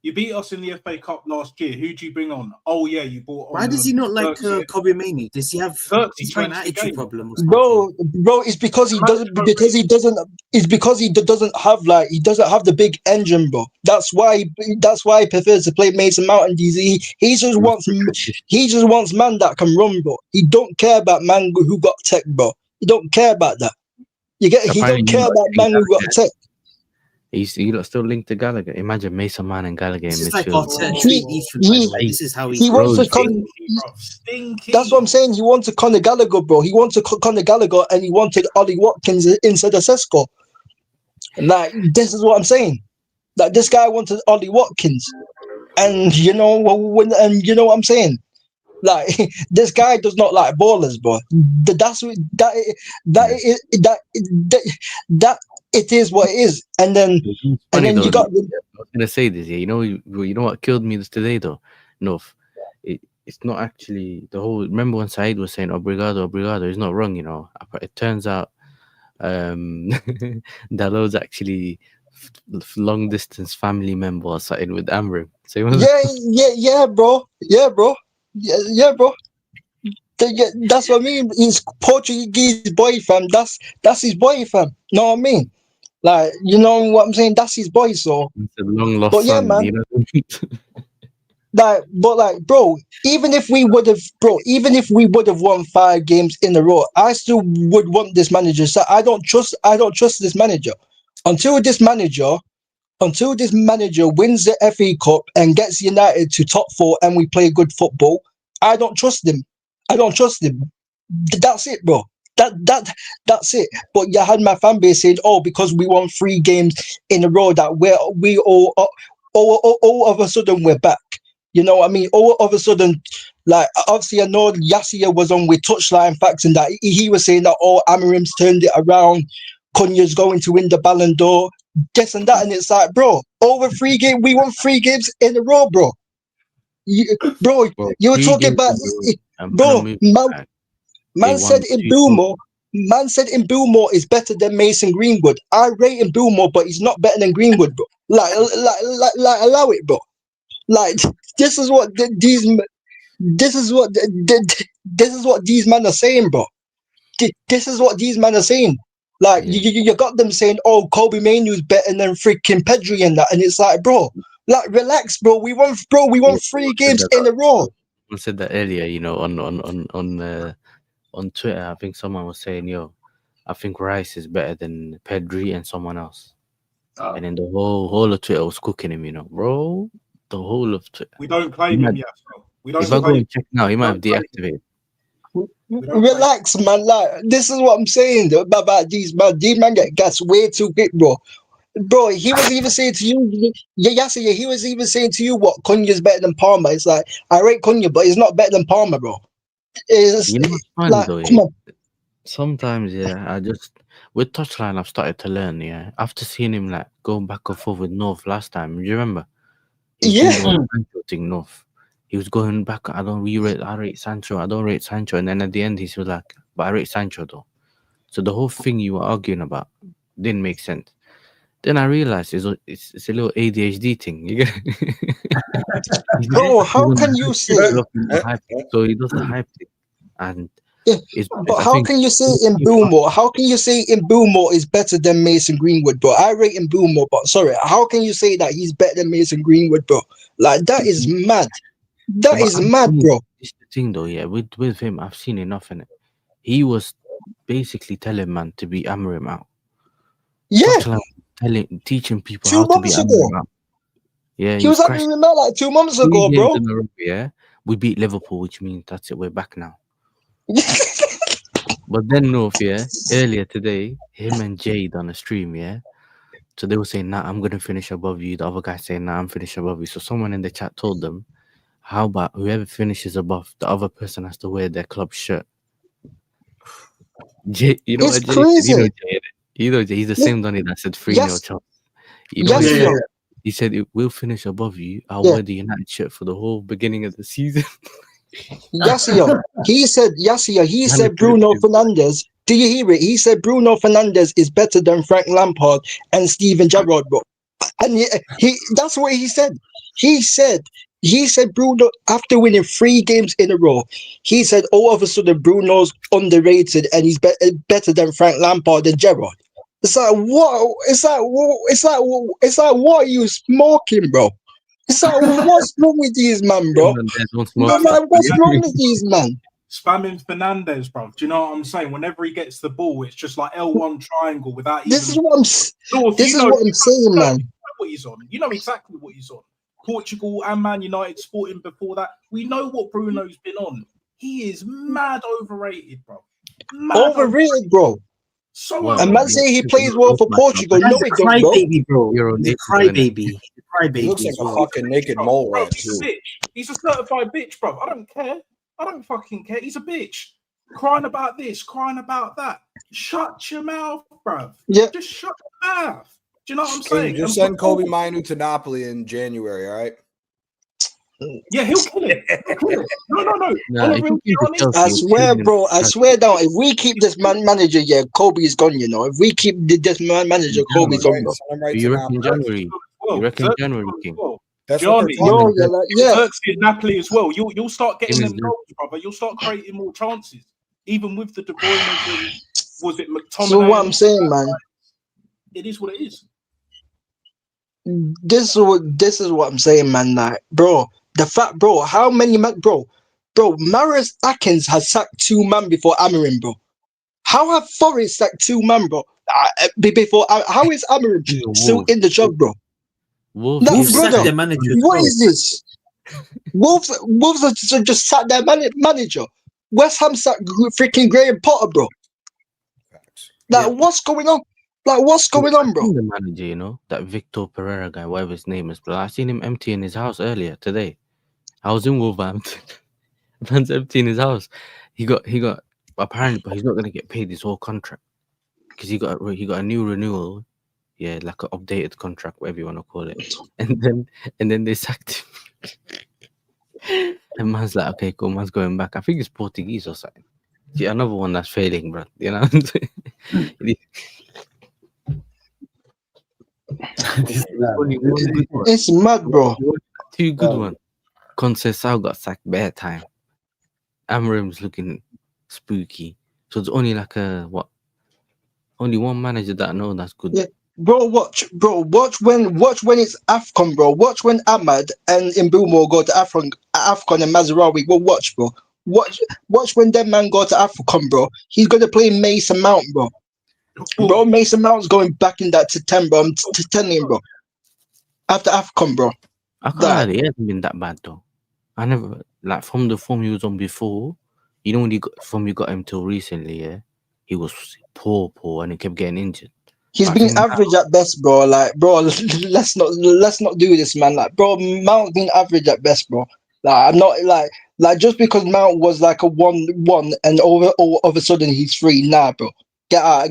You beat us in the FA Cup last year. Who'd you bring on? Oh yeah, you bought on. Why does he not like Kobe Manu? Does he have an attitude problem or something? Bro, it's because he doesn't have the big engine, bro. That's why he prefers to play Mason Mount and DZ. He just wants man that can run, bro. He don't care about man who got tech, bro. He don't care about that. You get? He don't care about man who got tech. He still linked to Gallagher. Imagine Mason Mount and Gallagher in This is midfield. This is how he wants to That's what I'm saying. He wants to Conor Gallagher, bro. He wants to Conor Gallagher, and he wanted Ollie Watkins instead of Sesko. Like this is what I'm saying. Like this guy wanted Ollie Watkins, and you know what I'm saying. Like this guy does not like ballers, bro. It is what it is, and then you got. I was gonna say this, yeah. You know what killed me today, though. No, it's not actually the whole. Remember when Saeed was saying "obrigado"? He's not wrong, you know. It turns out, Dalot's actually long distance family member or something with Amrim. So yeah, bro. That's what I mean. He's Portuguese boy, fam. That's his boy, fam. Know what I mean? Like, you know what I'm saying? That's his boy, so. It's a long lost but yeah, son, man. you know? Bro, even if we would have won 5 games in a row, I still would want this manager. So I don't trust this manager until this manager wins the FA Cup and gets United to top 4 and we play good football. I don't trust him. That's it, bro. That's it. But you had my fan base saying, "Oh, because we won 3 games in a row, that we all of a sudden we're back." You know what I mean? All of a sudden, like obviously I know Yassia was on with touchline facts and that he was saying that Amarim's turned it around. Cunha's going to win the Ballon d'Or, this and that, and it's like, bro, we won 3 games in a row, bro. You were talking about, bro. Man said Mbeumo is better than Mason Greenwood. I rate Mbeumo, but he's not better than Greenwood, bro. Like allow it, bro. Like this is what these men are saying, bro. This is what these men are saying. Like you got them saying, "Oh, Kobe Manu's better than freaking Pedri and that," and it's like, bro, like relax, bro. We won 3 games in a row. I said that earlier, you know, on Twitter. I think someone was saying, "Yo, I think Rice is better than Pedri and someone else," and then the whole of Twitter was cooking him, you know, bro. The whole of Twitter. We don't claim him yet. If I go and check now, he might have deactivated. Relax, man. Like this is what I'm saying about these man. These man get gas way too quick, bro. Bro, he was even saying to you, he was even saying to you what Cunha's better than Palmer. It's like I rate Cunha, but he's not better than Palmer, bro. You know what's funny like, though? come on. Sometimes, I just with touchline, I've started to learn. Yeah, after seeing him like going back and forth with North last time, do you remember? North. He was going back. I rate Sancho. I don't rate Sancho. And then at the end, he was like, "But I rate Sancho though." So the whole thing you were arguing about didn't make sense. Then I realized it's a little ADHD thing. You get Bro, how can you say? So he does the hype thing, and but how can you say Mbeumo? How can you say Mbeumo is better than Mason Greenwood, bro? I rate Mbeumo, but sorry, how can you say that he's better than Mason Greenwood, bro? Like that is mad. That is mad, bro. It's the thing, though. Yeah, with him, I've seen enough in it. He was basically telling man to be Amarim out. Yeah, teaching people 2 how to be months ago. Amarim out. Yeah, He you was having crashed him out like 2 months 3 ago, games bro. in a row, yeah. We beat Liverpool, which means that's it, we're back now. But then North, yeah, earlier today, him and Jade on a stream, yeah. So they were saying, nah, I'm gonna finish above you. The other guy saying, nah, I'm finishing above you. So someone in the chat told them, how about whoever finishes above, the other person has to wear their club shirt. Jay, you know It's what Jay said? crazy. Jay, he's the same Donny that said 3-0 Yes, chance. You know what yes, he yo. said? He said, we'll finish above you. I'll Yeah. wear the United shirt for the whole beginning of the season. Yasia. He said, Yasia, he said Manipulative. Bruno Fernandes. Do you hear it? He said Bruno Fernandes is better than Frank Lampard and Steven Gerrard, bro. And he that's what he said. He said Bruno, after winning 3 games in a row, he said all of a sudden Bruno's underrated and he's better than Frank Lampard and Gerrard. It's like what? It's like what are you smoking, bro? It's like what's wrong with these man, bro? Don't smoke. It's like what's wrong with these man? Spamming Fernandez, bro. Do you know what I'm saying? Whenever he gets the ball, it's just like L1 triangle without This is even. what I'm. North, This you is know, what I'm saying, man. You know what he's on. You know exactly what he's on. Portugal and Man United Sporting before that. We know what Bruno's been on. He is mad overrated, bro. Mad Overrated, bro. So Well, And man say he plays well for Portugal. No, That's he a don't, bro. crybaby, bro. Euro He's a 80, innit? crybaby. He's a crybaby. He looks like as a well. fucking naked bro, mole bro, rat he's too. a bitch. He's a certified bitch, bro. I don't care. I don't fucking care. He's a bitch. Crying about this, crying about that. Shut your mouth, bro. Yeah. Just shut your mouth. Do you know what I'm Can saying? you just send Kobe Mainu to Napoli in January, all right? Yeah, he'll kill him. He'll kill him. No. Nah, On a if real you keep honest, it I Chelsea, swear, bro. I swear down. If we keep this manager, yeah, Kobe's gone. You know, if we keep this manager, Kobe's gone, bro. Send him right you to reckon Napoli. January? You reckon January, King? That's what they're Gianni, talking Yo, about. yeah, like, yeah. Xerxes at Napoli as well. You'll start getting Him them is goals, brother. You'll start creating more chances, even with the De Bruyne and was it McTominay? So what I'm saying, man. It is what it is. This is what I'm saying, man. Like, bro, the fact, bro, how many man, bro, Maris Atkins has sacked 2 man before Amarim, bro. How have Forest sacked 2 man, bro? Before how is Amarim still in the job, bro? Wolves, No, Wolves sacked brother, their manager as what well. is this? Wolves are just sacked their manager. West Ham sacked freaking Graham Potter, bro. Like, what's going on? Like, what's going on, bro? The manager, you know, that Victor Pereira guy, whatever his name is, bro. I seen him emptying his house earlier today. I was in Wolverhampton. Man's emptying his house. He got apparently, but he's not gonna get paid his whole contract because he got a new renewal. Yeah, like an updated contract, whatever you want to call it. And then they sacked him. And man's like, okay, cool, man's going back. I think it's Portuguese or something. Yeah, another one that's failing, bro. You know what I'm saying? Only one good one. It's mad, bro. 2 good ones. Conceição got sacked bare time. Amarim's looking spooky. So it's only like only one manager that I know that's good. Yeah. Bro, watch when it's AFCON, bro. Watch when Ahmad and Mbumo go to AFCON and Mazarawi. Well, watch, bro. Watch when that man go to AFCON, bro. He's gonna play Mason Mount, bro. Bro, Mason Mount's going back in that to 10, bro. I'm telling him, bro. After AFCON, bro. I can't lie, he hasn't been that bad though. I never like from the form he was on before. You know when you got him till recently, yeah, he was poor, and he kept getting injured. He's been average at best, bro. Like, bro, let's not do this, man. Like, bro, Mount's been average at best, bro. Like, I'm not like just because Mount was like a 1-1 and all of a sudden he's 3. Nah, bro. Get out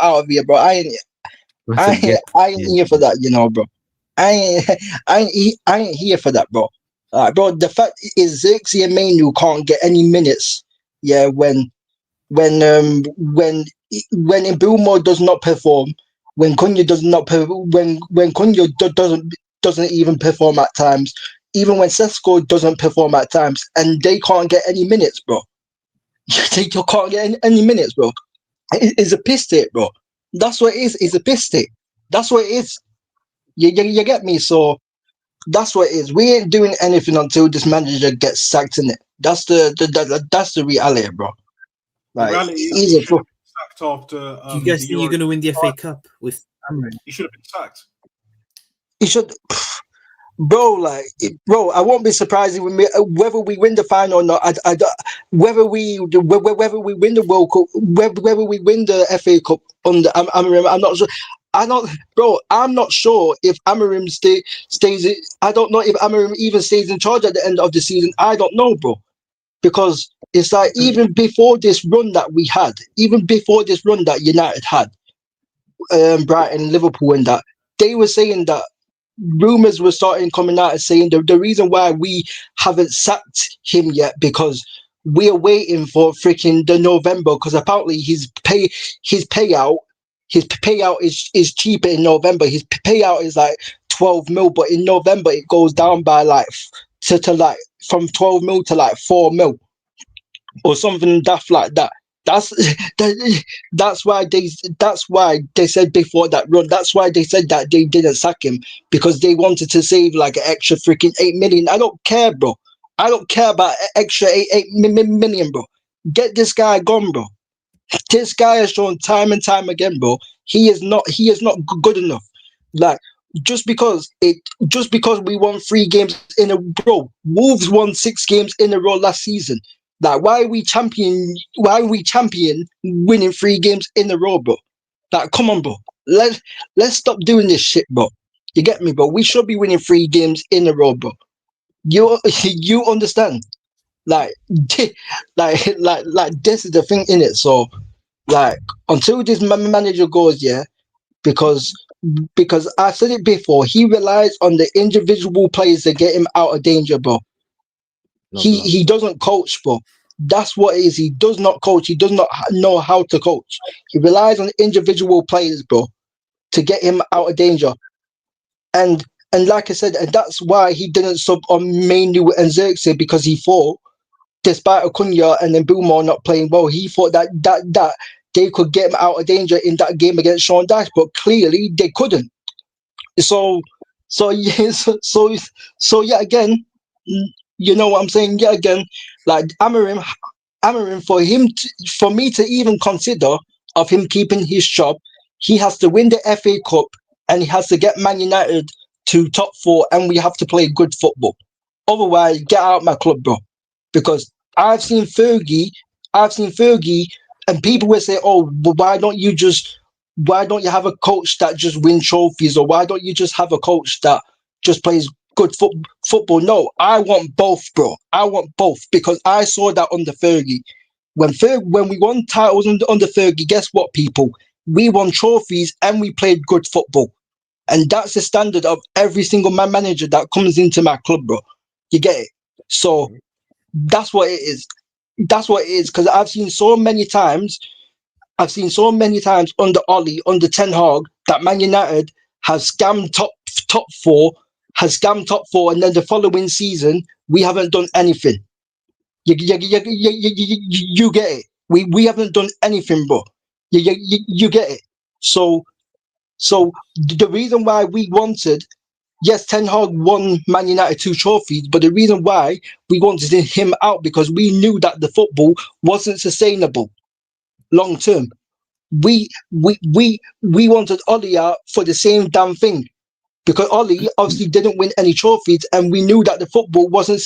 of here, bro. I ain't here for that, you know, bro. I ain't here for that, bro. Bro, the fact is Xerxes and Mainu can't get any minutes. Yeah, when Mbumo does not perform, when Cunha does not when Cunha doesn't even perform at times, even when Sesko doesn't perform at times, and they can't get any minutes, bro. They can't get any minutes, bro. It's a piss take, bro. That's what it is. It's a piss take. That's what it is. You get me? So that's what it is. We ain't doing anything until this manager gets sacked, in it. That's the reality, bro. Like, the reality is easy for sacked after. Do you guys think you're going to win the FA Cup with Amarim? He should have been sacked. he should. Bro, like, bro, I won't be surprised if whether we win the final or not. Whether we win the World Cup, whether we win the FA Cup under Amarim, I'm not sure. I'm not sure if Amarim stays. I don't know if Amarim even stays in charge at the end of the season. I don't know, bro, because it's like even before this run that we had, even before this run that United had, Brighton, Liverpool, and that they were saying that. Rumors were starting coming out and saying the reason why we haven't sacked him yet because we're waiting for freaking the November because apparently his payout is cheaper in November. His payout is like 12 mil, but in November it goes down by like to from 12 mil to like 4 mil or something daft like that. That's why they said before that run. That's why they said that they didn't sack him because they wanted to save like an extra freaking 8 million. I don't care, bro. I don't care about extra 8 million, bro. Get this guy gone, bro. This guy has shown time and time again, bro. He is not good enough. Like just because we won 3 games in a row. Wolves won 6 games in a row last season. Like, why are we champion winning 3 games in a row, bro? Like, come on, bro. Let's stop doing this shit, bro. You get me, bro? We should be winning 3 games in a row, bro. You understand? Like this is the thing in it. So, like, until this manager goes, yeah, because I said it before, he relies on the individual players to get him out of danger, bro. He doesn't coach, bro. That's what it is. He does not coach. He does not know how to coach. He relies on individual players, bro, to get him out of danger. And like I said, and that's why he didn't sub on Mainu and Xerxes because he thought, despite Acuna and then Boomer not playing well, he thought that they could get him out of danger in that game against Sean Dyche, but clearly they couldn't. So yeah, again. You know what I'm saying? Yeah, again, like Amarim, for me to even consider of him keeping his job, he has to win the FA Cup and he has to get Man United to top 4, and we have to play good football. Otherwise, get out of my club, bro. Because I've seen Fergie, and people will say, "Oh, but why don't you have a coach that just wins trophies, or why don't you just have a coach that just plays good football?" No, I want both, bro. I want both because I saw that under Fergie. When we won titles under Fergie, guess what, people? We won trophies and we played good football. And that's the standard of every single manager that comes into my club, bro. You get it? So that's what it is. That's what it is. Because I've seen so many times under Ollie, under Ten Hag, that Man United has scammed top four, and then the following season we haven't done anything. You get it? We haven't done anything, bro. You get it? So the reason why we wanted, yes, Ten Hag won Man United 2 trophies, but the reason why we wanted him out because we knew that the football wasn't sustainable long term. We wanted Ollie out for the same damn thing. Because Ollie obviously didn't win any trophies, and we knew that the football wasn't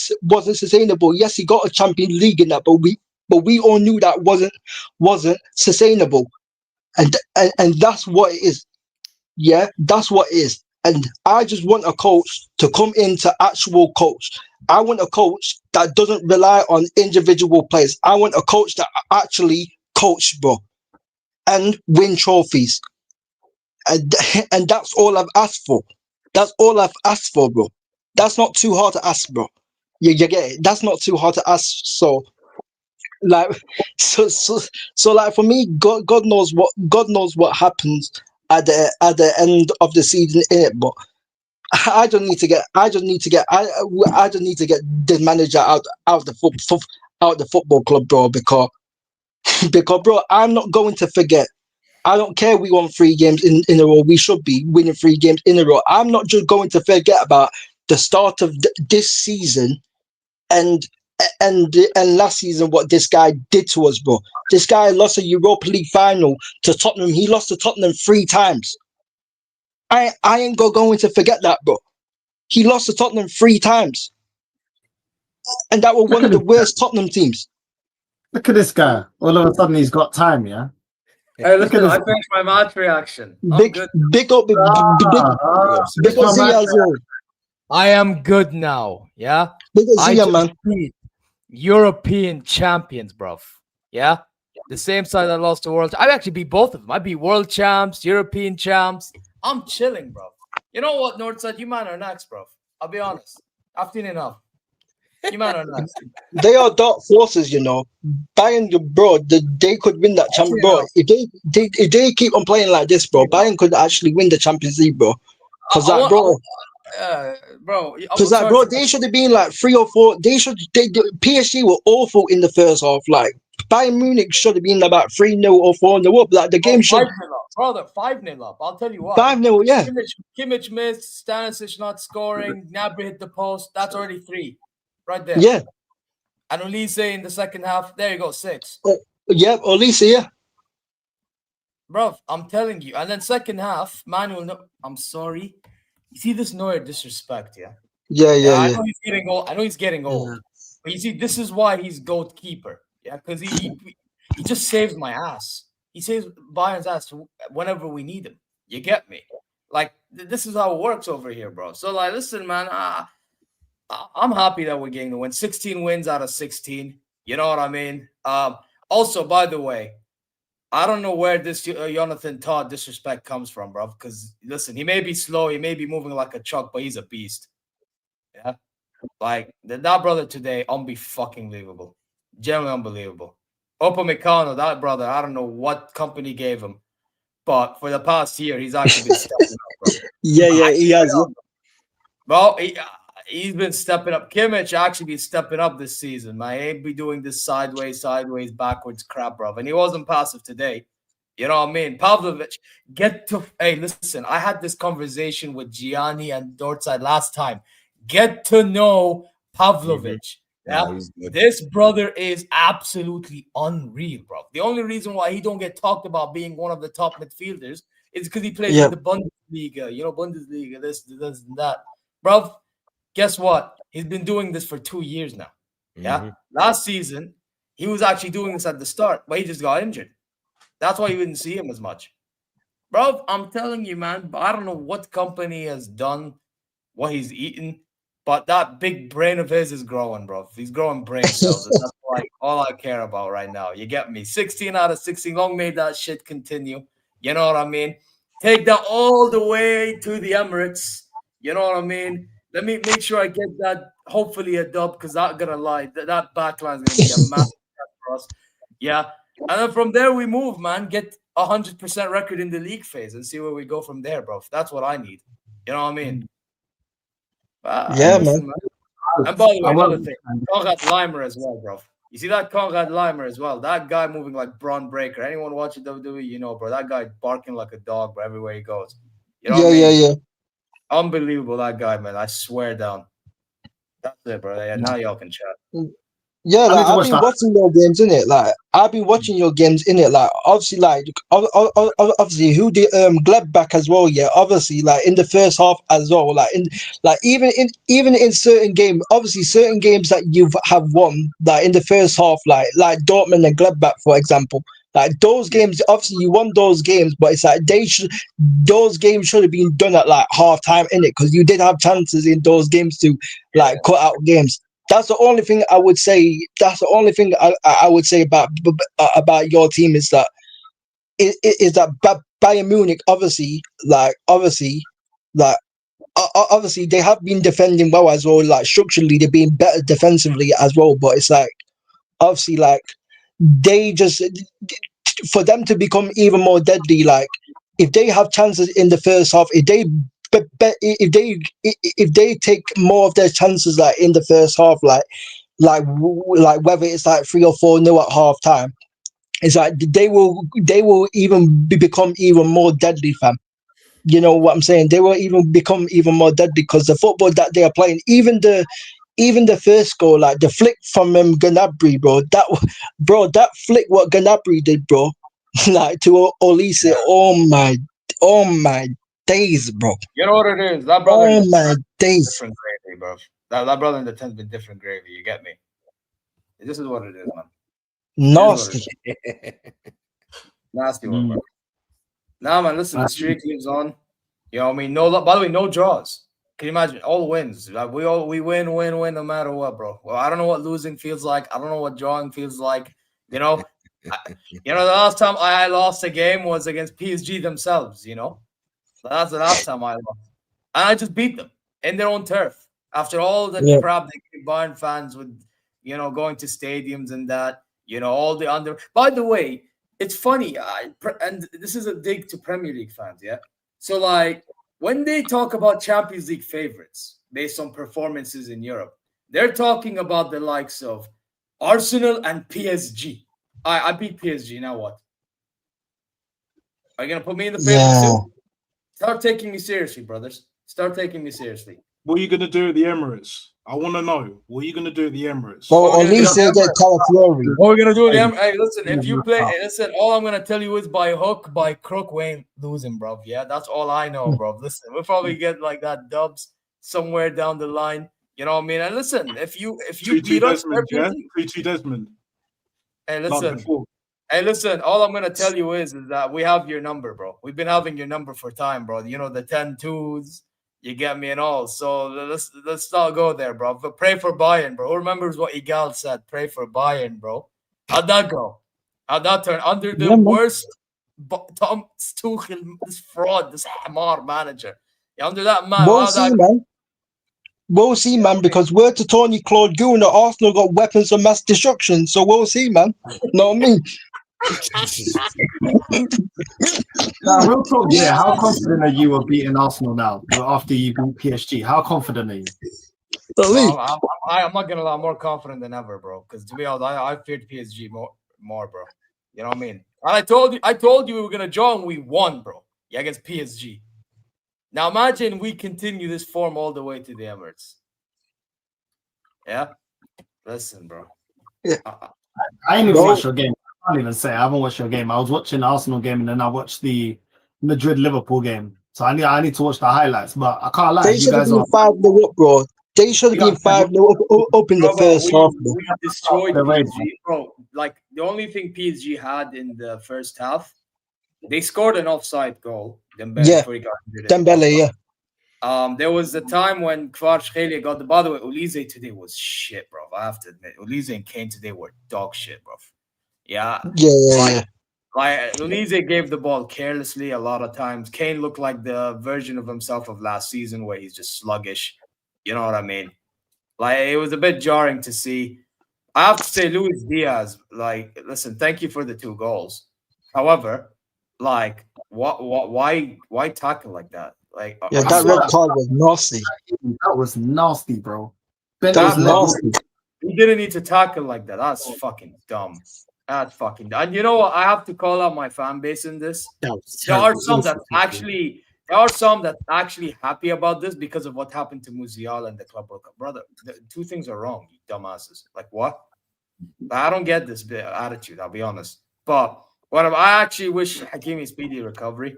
sustainable. Yes, he got a Champions League in that, but we all knew that wasn't sustainable, and that's what it is. Yeah, that's what it is. And I just want a coach to come in to actual coach. I want a coach that doesn't rely on individual players. I want a coach that actually coach, bro, and win trophies. And that's all I've asked for. That's all I've asked for, bro. That's not too hard to ask, bro. You get it? That's not too hard to ask. So, like, so like for me, God knows what happens at the end of the season, in it. But I just need to get the manager out the football club, bro. Because bro, I'm not going to forget. I don't care we won 3 games in a row. We should be winning 3 games in a row. I'm not just going to forget about the start of this season and last season what this guy did to us, bro. This guy lost a Europa League final to Tottenham. He lost to Tottenham 3 times. I ain't going to forget that, bro. He lost to Tottenham 3 times, and that was Look one at of the this guy. worst Tottenham teams. Look at this guy. All of a sudden, he's got time, yeah? Hey, Look at listen, this. I finished my match reaction. I'm Big, good. big up, big Ah, up my Zia man. as well. I am good now. Yeah. Big up I Zia, just man. beat European champions, bruv. Yeah. The same side I lost to world. I actually beat both of them. I beat world champs, European champs. I'm chilling, bro. You know what, Northside? You man are next, bro. I'll be honest. I've seen enough. You man are next. They are dark forces, you know. Bayern, bro, they could win that champ, bro. If they keep on playing like this, bro, Bayern could actually win the Champions League, bro. Because like, bro, they should have been like 3 or 4. PSG were awful in the first half. Like Bayern Munich should have been about 3-0 or 4-0 up. Like the game should. 5-0 up, brother. 5-0 up. I'll tell you what. 5-0, yeah. Kimmich missed. Stanisic not scoring. Gnabry hit the post. That's already 3, right there. Yeah. And Olise in the second half. There you go, 6. Yeah, Olise, yeah. Bro, I'm telling you. And then second half, Manuel. No, I'm sorry. You see this Neuer disrespect, yeah? Yeah. I know he's getting old. But you see, this is why he's GOAT keeper. Yeah, because he just saves my ass. He saves Bayern's ass whenever we need him. You get me? Like, this is how it works over here, bro. So, like, listen, man, I'm happy that we're getting the win. 16 wins out of 16. You know what I mean? Also, by the way, I don't know where this Jonathan Todd disrespect comes from, bro. Because, listen, he may be slow. He may be moving like a truck, but he's a beast. Yeah? Like, that brother today, unbe-fucking-believable. Genuinely unbelievable. Upamecano, that brother, I don't know what company gave him. But for the past year, he's actually been stepping up, bro. Yeah, he has. Well, he's been stepping up. Kimmich actually been stepping up this season. Man, he ain't be doing this sideways, backwards crap, bro. And he wasn't passive today. You know what I mean? Pavlovic, hey, listen, I had this conversation with Gianni and Dortside last time. Get to know Pavlovic. Yeah, this brother is absolutely unreal, bro. The only reason why he don't get talked about being one of the top midfielders is because he plays in the Bundesliga. You know, Bundesliga, this and that. Bro, guess what? He's been doing this for 2 years now. Yeah. Last season, he was actually doing this at the start, but he just got injured. That's why you didn't see him as much. Bro, I'm telling you, man, I don't know what company has done what he's eating, but that big brain of his is growing, bro. He's growing brain cells. And that's like all I care about right now. You get me? 16 out of 16. Long may that shit continue. You know what I mean? Take that all the way to the Emirates. You know what I mean? Let me make sure I get that, hopefully a dub, because I'm going to lie. That backline is going to be a massive step for us. Yeah. And then from there we move, man. Get 100% record in the league phase and see where we go from there, bro. That's what I need. You know what I mean? Man. And by the way, another thing, Konrad Leimer as well, bro. You see that Konrad Leimer as well? That guy moving like Braun Breaker. Anyone watching WWE, you know, bro. That guy barking like a dog, bro, everywhere he goes. You know what I mean? Yeah. Unbelievable, that guy, man. I swear down. That's it, bro. Yeah, now y'all can chat. Yeah, like, I've been watching your games, innit? Like, I've been watching your games, innit? Like, obviously, obviously, who did Gladbach as well? Yeah, obviously, like in the first half as well. Like, even in certain games, obviously, certain games that you have won, like in the first half, like Dortmund and Gladbach, for example. Like those games, obviously, you won those games, but it's like those games should have been done at like half time, innit? Because you did have chances in those games to like cut out games. That's the only thing I would say. That's the only thing I would say about your team is that Bayern Munich obviously they have been defending well as well. Like structurally, they've been better defensively as well. But it's like obviously like they just for them to become even more deadly. Like if they have chances in the first half, if they take more of their chances like in the first half, like whether it's like 3 or 4-0 at half time, it's like they will even become even more deadly, fam. You know what I'm saying? They will even become even more deadly because the football that they are playing, even the first goal, like the flick from Gnabry, bro. That flick what Gnabry did, bro, like to Olise. Oh my days, bro. You know what it is? That brother in Oh the my 10's days. different gravy, bro. That brother in the 10's been different gravy. You get me? This is what it is, man. Nasty. Nasty one, bro. Nah, man, listen, the streak lives on. You know what I mean? No, by the way, no draws. Can you imagine? All wins. Like we win no matter what, bro. Well, I don't know what losing feels like. I don't know what drawing feels like. You know, the last time I lost a game was against PSG themselves. You know, that's the last time I lost, and I just beat them in their own turf. After all the crap they give Bayern fans with, going to stadiums and that, all the under. By the way, it's funny, and this is a dig to Premier League fans, yeah. So like when they talk about Champions League favorites based on performances in Europe, they're talking about the likes of Arsenal and PSG. I beat PSG. Now what? Are you gonna put me in the favorite too? Start taking me seriously, brothers. Start taking me seriously. What are you gonna do at the Emirates? I want to know. What are you gonna do at the Emirates? Well, at least they get Calafiori. What are we gonna do at the Emirates? Hey, listen. If you play, listen. All I'm gonna tell you is by hook, by crook, we ain't losing, bro. Yeah, that's all I know, bro. Listen, we'll probably get like that dubs somewhere down the line. You know what I mean? And listen, if you beat us, 3-2 Desmond. Hey, listen. Hey, listen, all I'm going to tell you is that we have your number, bro. We've been having your number for time, bro. You know, the 10-2s, you get me and all. So let's not go there, bro. But pray for Bayern, bro. Who remembers what Igal said? Pray for Bayern, bro. How'd that go? How'd that turn? Under the worst Tom Tuchel, this fraud, this Hamar manager. Under that man. We'll see, man, because word to Tony Claude Goon, Arsenal got weapons of mass destruction. So we'll see, man. Know what I mean? Real talk, yeah. How confident are you of beating Arsenal now after you beat PSG? How confident are you? I'm not gonna lie, I'm more confident than ever, bro. Because to be honest, I feared PSG more, bro. You know what I mean? And I told you we were gonna draw and we won, bro. Yeah, against PSG. Now imagine we continue this form all the way to the Emirates. Yeah, listen, bro. Yeah. I ain't even watched your game. I can't even say I haven't watched your game. I was watching the Arsenal game and then I watched the Madrid-Liverpool game. So I need to watch the highlights. But I can't lie. They should have been 5-0 up, bro. They should have been 5-0 up in the first half. We destroyed PSG, bro. Like the only thing PSG had in the first half, they scored an offside goal. Dembele, there was a time when Kvaratskhelia got the. By the way, Ulize today was shit, bro. I have to admit, Ulize and Kane today were dog shit, bro. Yeah. Like Ulize gave the ball carelessly a lot of times. Kane looked like the version of himself of last season, where he's just sluggish. You know what I mean? Like it was a bit jarring to see. I have to say, Luis Diaz. Like, listen, thank you for the 2 goals. However, like, why tackle like that? Like, that red card was nasty. That was nasty, bro. That was nasty. He didn't need to tackle like that. That's fucking dumb. That's fucking dumb. And you know what? I have to call out my fan base in this. There are some that actually happy about this because of what happened to Musiala and the Club World Cup. Brother, the 2 things are wrong, you dumbasses. Like what? I don't get this attitude, I'll be honest. But I actually wish Hakimi speedy recovery,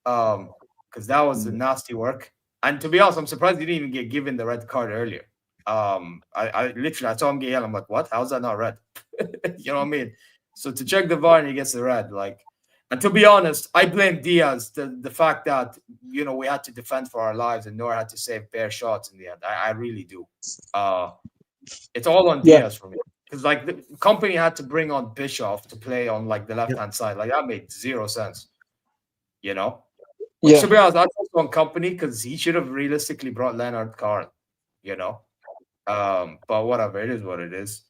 because that was a nasty work. And to be honest, I'm surprised he didn't even get given the red card earlier. I saw him get yellow. I'm like, what? How's that not red? You know what I mean? So to check the VAR and he gets the red, like, and to be honest, I blame Diaz the fact that we had to defend for our lives and Noor had to save bare shots in the end. I really do. It's all on Diaz for me. Because like the company had to bring on Bischoff to play on like the left-hand side. Like that made 0 sense. To be honest, that's also on company because he should have realistically brought Leonard Carl, but whatever, it is what it is.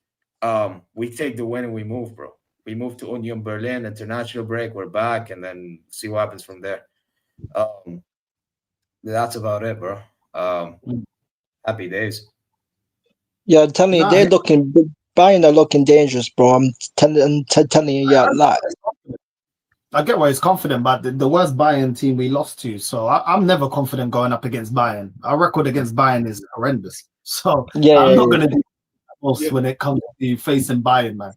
We take the win and we move, bro. We move to Union Berlin, international break, we're back, and then see what happens from there. That's about it, bro. Happy days. Yeah, I'm telling you, Bayern are looking dangerous, bro. I'm telling you, like. I get why he's confident, but the worst Bayern team we lost to, so I'm never confident going up against Bayern. Our record against Bayern is horrendous, so I'm not going to do most when it comes to facing Bayern, man.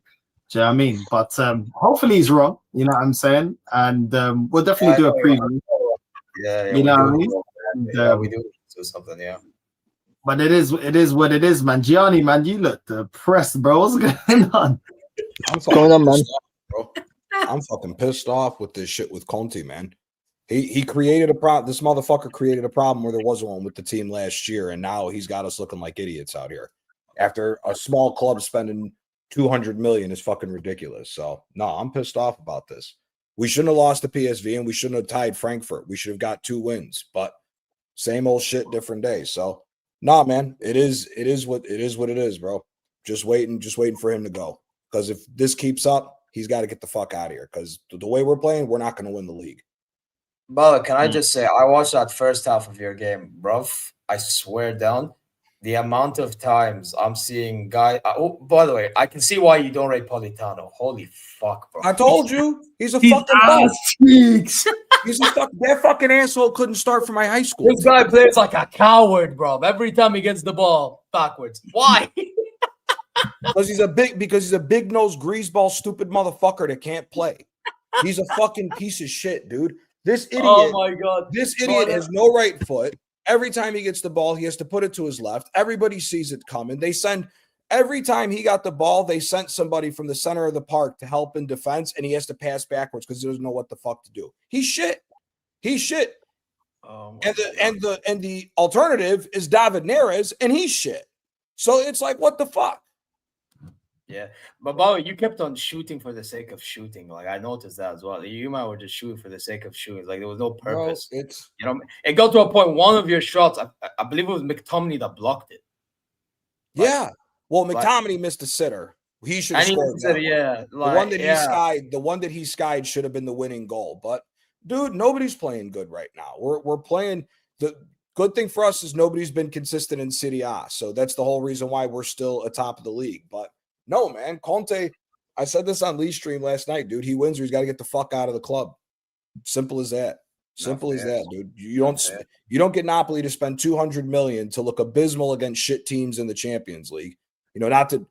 Do you know what I mean? But hopefully he's wrong. You know what I'm saying? And we'll definitely do a preview. Yeah, You know what I we mean? do. And, Yeah, we do something. Yeah. but it is what it is, man. Gianni, man, you look depressed, bro. What's going on? What's going on, man? Bro. I'm fucking pissed off with this shit with Conte, man. He created a problem. This motherfucker created a problem where there wasn't one with the team last year, and now he's got us looking like idiots out here. After a small club spending 200 million is fucking ridiculous. So no, I'm pissed off about this. We shouldn't have lost to PSV, and we shouldn't have tied Frankfurt. We should have got 2 wins, but same old shit, different day. So nah, man, it is what it is, bro. Just waiting for him to go. Because if this keeps up, he's got to get the fuck out of here. Because the way we're playing, we're not going to win the league. Bala, can I just say, I watched that first half of your game, bruv. I swear down, the amount of times I'm seeing guys. Oh, by the way, I can see why you don't rate Politano. Holy fuck, bro. I told you, he's a fucking bum. He's a that fucking asshole couldn't start for my high school. This guy plays like a coward, bro. Every time he gets the ball backwards. Why? Because he's a big nosed greaseball stupid motherfucker that can't play. He's a fucking piece of shit, dude. This idiot. Oh my god. This idiot has no right foot. Every time he gets the ball, he has to put it to his left. Everybody sees it coming. Every time he got the ball, they sent somebody from the center of the park to help in defense, and he has to pass backwards because he doesn't know what the fuck to do. He's shit. And the alternative is David Neres, and he's shit. So it's like, what the fuck? Yeah, but Bobby, you kept on shooting for the sake of shooting. Like I noticed that as well. You might were just shooting for the sake of shooting. Like there was no purpose. It got to a point. One of your shots, I believe it was McTominay that blocked it. Yeah. Well, McTominay missed a sitter. He should have scored that. Yeah, the one that he skied should have been the winning goal. But dude, nobody's playing good right now. We're playing. The good thing for us is nobody's been consistent in Serie A. So that's the whole reason why we're still atop of the league. But no, man, Conte, I said this on Lee's stream last night, dude. He wins or he's got to get the fuck out of the club. Simple as that. Simple as that, dude. You don't get Napoli to spend 200 million to look abysmal against shit teams in the Champions League. Not to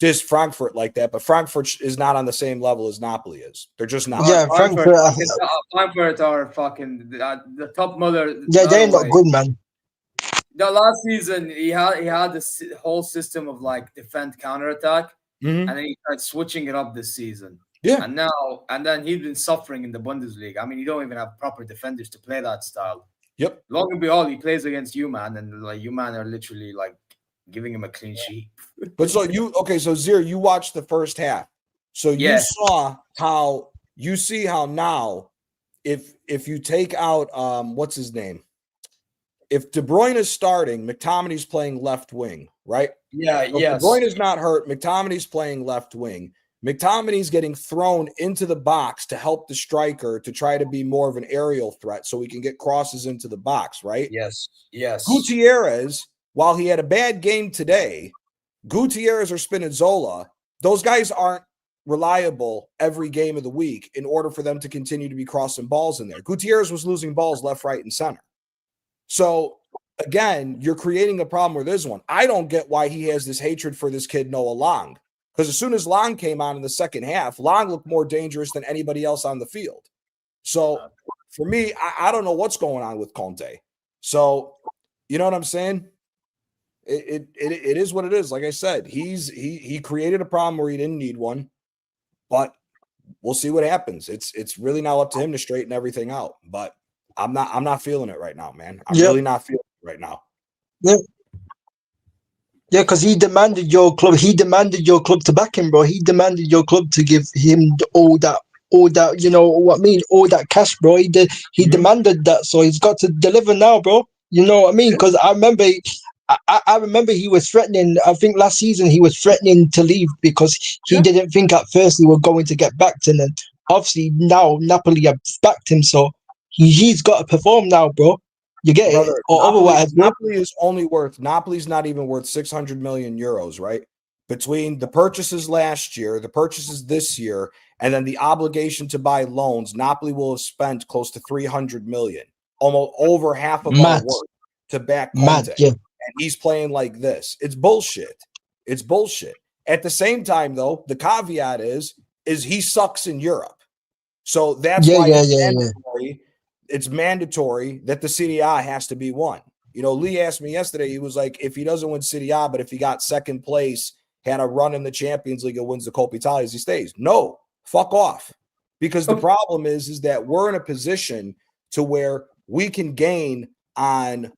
diss Frankfurt like that, but Frankfurt is not on the same level as Napoli is. They're just not. Yeah, Frankfurt are fucking the top mother. Yeah, they're not good, man. The last season, he had this whole system of like defend counterattack, and then he started switching it up this season. Yeah, and then he's been suffering in the Bundesliga. I mean, you don't even have proper defenders to play that style. Yep. Long and behold, he plays against U-Man, and like U-Man are literally like giving him a clean sheet. But so Zir, you watched the first half, so you saw how now, if you take out what's his name. If De Bruyne is starting, McTominay's playing left wing, right? Yeah, so yes. De Bruyne is not hurt. McTominay's playing left wing. McTominay's getting thrown into the box to help the striker to try to be more of an aerial threat so he can get crosses into the box, right? Yes. Gutierrez, while he had a bad game today, Gutierrez or Spinazzola, those guys aren't reliable every game of the week in order for them to continue to be crossing balls in there. Gutierrez was losing balls left, right, and center. So, again, you're creating a problem where there's one. I don't get why he has this hatred for this kid, Noah Long. Because as soon as Long came on in the second half, Long looked more dangerous than anybody else on the field. So, for me, I don't know what's going on with Conte. So, you know what I'm saying? It is what it is. Like I said, he created a problem where he didn't need one. But we'll see what happens. It's really now up to him to straighten everything out. But I'm not feeling it right now, man. I'm really not feeling it right now. Yeah. Yeah, because he demanded your club. He demanded your club to back him, bro. He demanded your club to give him all that, you know what I mean? All that cash, bro. He demanded that, so he's got to deliver now, bro. You know what I mean? Because I remember he was threatening. I think last season he was threatening to leave because he didn't think at first he was going to get backed, and then obviously now Napoli have backed him, so he's got to perform now, bro. You get it? Or otherwise, Napoli's not even worth 600 million euros, right? Between the purchases last year, the purchases this year, and then the obligation to buy loans, Napoli will have spent close to 300 million, almost over half of our work to back Conte. And he's playing like this. It's bullshit. It's bullshit. At the same time, though, the caveat is he sucks in Europe. So that's why it's mandatory that the Serie A has to be won. You know, Lee asked me yesterday, he was like, if he doesn't win Serie A, but if he got second place, had a run in the Champions League and wins the Coppa Italia, he stays. No, fuck off. Because the problem is that we're in a position to where we can gain on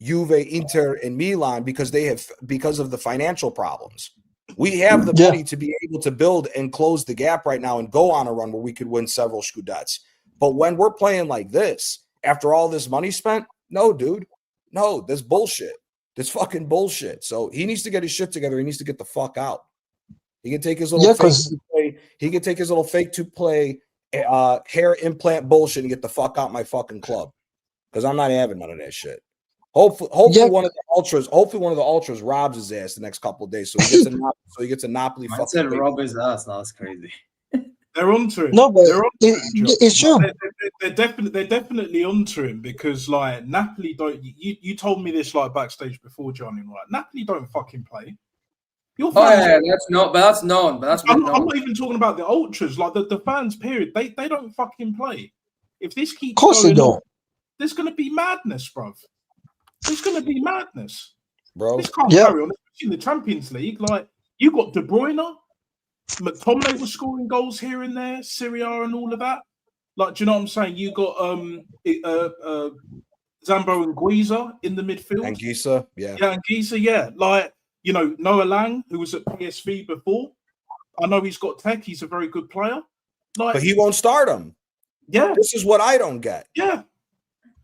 Juve, Inter, and Milan because of the financial problems. We have the money to be able to build and close the gap right now and go on a run where we could win several Scudettes. But when we're playing like this, after all this money spent, no, dude. No, that's bullshit. That's fucking bullshit. So he needs to get his shit together. He needs to get the fuck out. He can take his little fake to play hair implant bullshit and get the fuck out my fucking club. Because I'm not having none of that shit. Hopefully one of the ultras robs his ass the next couple of days. So he gets a Napoli I said rob his ass. No, that's crazy. They're onto him. No, but it's true. They're definitely onto him because like Napoli don't. You told me this like backstage before, Johnny. Right? Napoli don't fucking play. That's known. I'm not even talking about the ultras. Like the fans, period. They don't fucking play. If this keeps going on, there's gonna be madness, bruv. There's gonna be madness, bro. This can't carry on. Especially in the Champions League, like you got De Bruyne. McTominay was scoring goals here and there, Syria and all of that. Like, do you know what I'm saying? You got Zambo and Guiza in the midfield. Anguissa, yeah, Anguissa, yeah. Like, you know, Noah Lang, who was at PSV before. I know he's got tech. He's a very good player. Like, but he won't start him. Yeah, this is what I don't get. Yeah,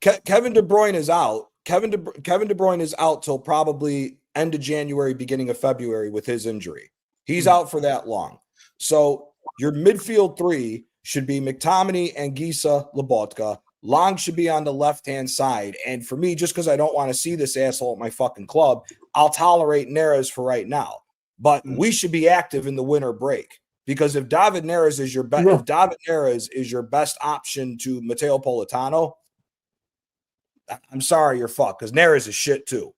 Kevin De Bruyne is out. Kevin De Bruyne is out till probably end of January, beginning of February with his injury. He's out for that long. So your midfield three should be McTominay, Anguissa, Lobotka. Long should be on the left-hand side. And for me, just because I don't want to see this asshole at my fucking club, I'll tolerate Neres for right now. But we should be active in the winter break. Because if David Neres is your your best option to Matteo Politano, I'm sorry, you're fucked. Because Neres is shit too.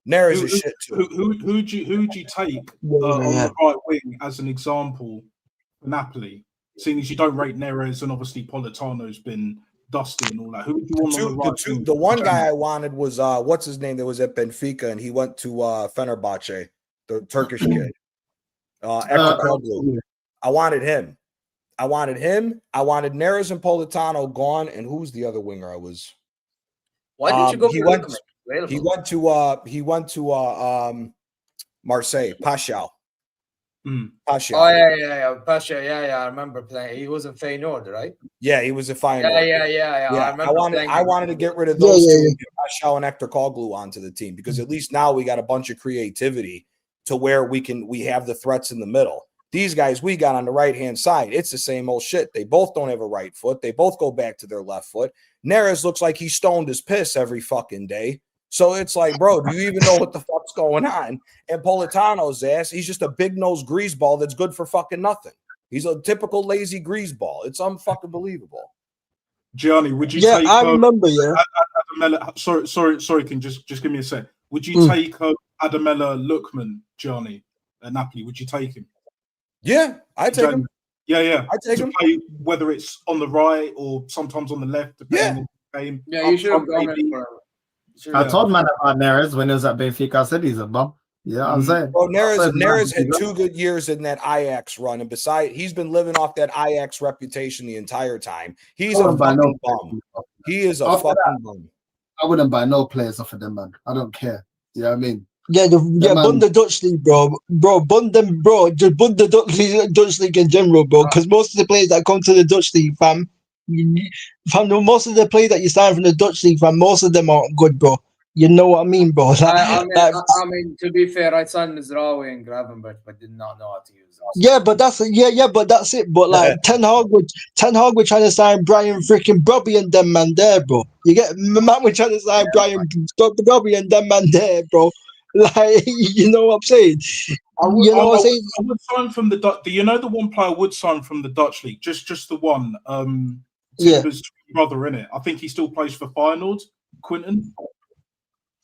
Neres is shit too. Who'd you take on the right wing as an example for Napoli? Seeing as you don't rate Neres and obviously Politano's been dusty and all that. Who would you want on the right wing? The one guy I wanted was what's his name that was at Benfica and he went to Fenerbahce, the Turkish kid. Ektakoglu. I wanted him. I wanted Neres and Politano gone. And who's the other winger I was? Why did you go for He went to Marseille, Paschal. Paschal. Oh yeah. Paschal, yeah. I remember playing. He was in Feyenoord, right? Yeah, he was a Feyenoord. Yeah. I wanted to get rid of those two and get Paschal and Ektakoglu onto the team because at least now we got a bunch of creativity to where we have the threats in the middle. These guys we got on the right-hand side, it's the same old shit. They both don't have a right foot. They both go back to their left foot. Neres looks like he's stoned his piss every fucking day. So it's like, bro, do you even know what the fuck's going on? And Politano's ass, he's just a big-nosed greaseball that's good for fucking nothing. He's a typical lazy greaseball. It's unfucking believable. Gianni, would you take... I remember, Sorry, can just give me a sec. Would you take Adamella Lookman, Gianni, at Napoli? Would you take him? Yeah, I take him. Yeah. I take him. Play, whether it's on the right or sometimes on the left, depending on the game. Yeah, you should have gone in for him. I told man about Neres when he was at Benfica. I said he's a bum. Yeah, I'm saying. Well, Neres had 2 good years in that Ajax run, and he's been living off that Ajax reputation the entire time. He's a fucking bum. He is a fucking bum. I wouldn't buy no players off of them, man. I don't care. You know what I mean? Yeah, bun the Dutch league, bro. Bun them, bro. Just bun the Dutch league in general, bro. Because most of the players that come to the Dutch league, fam, most of the players that you sign from the Dutch league, fam, most of them aren't good, bro. You know what I mean, bro? I mean, to be fair, I signed Mizraoui and Gravenberch, but did not know how to use them. Yeah, but that's it. But like Ten Hag would trying to sign Brian freaking Brobby and them man there, bro. You get man, we're trying to sign Brian Brobby and them man there, bro. Like, you know what I'm saying? I would sign from the Dutch. You know the one player I would sign from the Dutch league, just the one. Timber's brother in it. I think he still plays for Feyenoord. Quinton.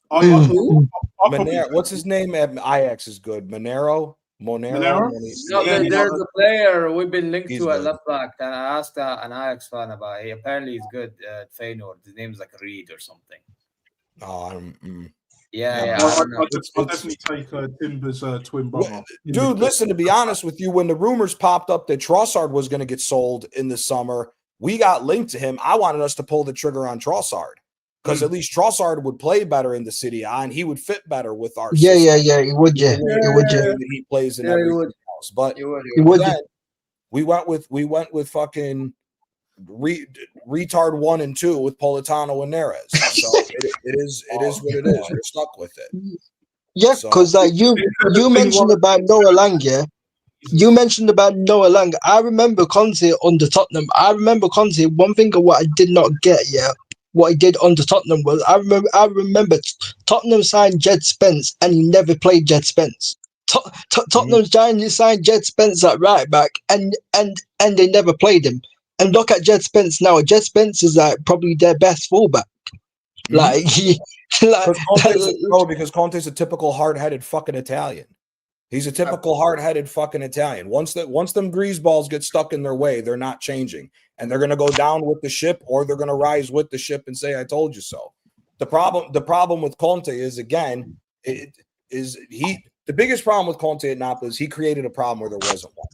What's his name at Ajax is good. Monero. Monero. No, there's a player we've been linked He's to at good. left back, and I asked an Ajax fan about it. Apparently, he's good at Feyenoord. His name's like Reed or something. Oh, I don't. Yeah, Well, I don't know. I'll definitely take Timber's twin brother. Dude, listen, to be honest with you, when the rumors popped up that Trossard was going to get sold in the summer, we got linked to him. I wanted us to pull the trigger on Trossard because at least Trossard would play better in the City A and he would fit better with our system. Yeah, he would, yeah. He plays in everything else. But then we went with fucking retard 1 and 2 with Politano and Neres. So it is what it is. You're stuck with it. Yeah, because you mentioned about Noah Lang, yeah. You mentioned about Noah Lang. I remember Conte under Tottenham. I remember Conte. One thing of what I did not get, yeah, what he did under Tottenham was I remember Tottenham signed Jed Spence and he never played Jed Spence. Tottenham signed Jed Spence at right back and they never played him. And look at Jed Spence now. Jed Spence is like probably their best fullback. Like, because Conte's a typical hard-headed fucking Italian. He's a typical hard-headed fucking Italian. Once them greaseballs get stuck in their way, they're not changing, and they're going to go down with the ship, or they're going to rise with the ship and say, "I told you so." The problem with Conte is, again, the biggest problem with Conte at Napoli is he created a problem where there wasn't one.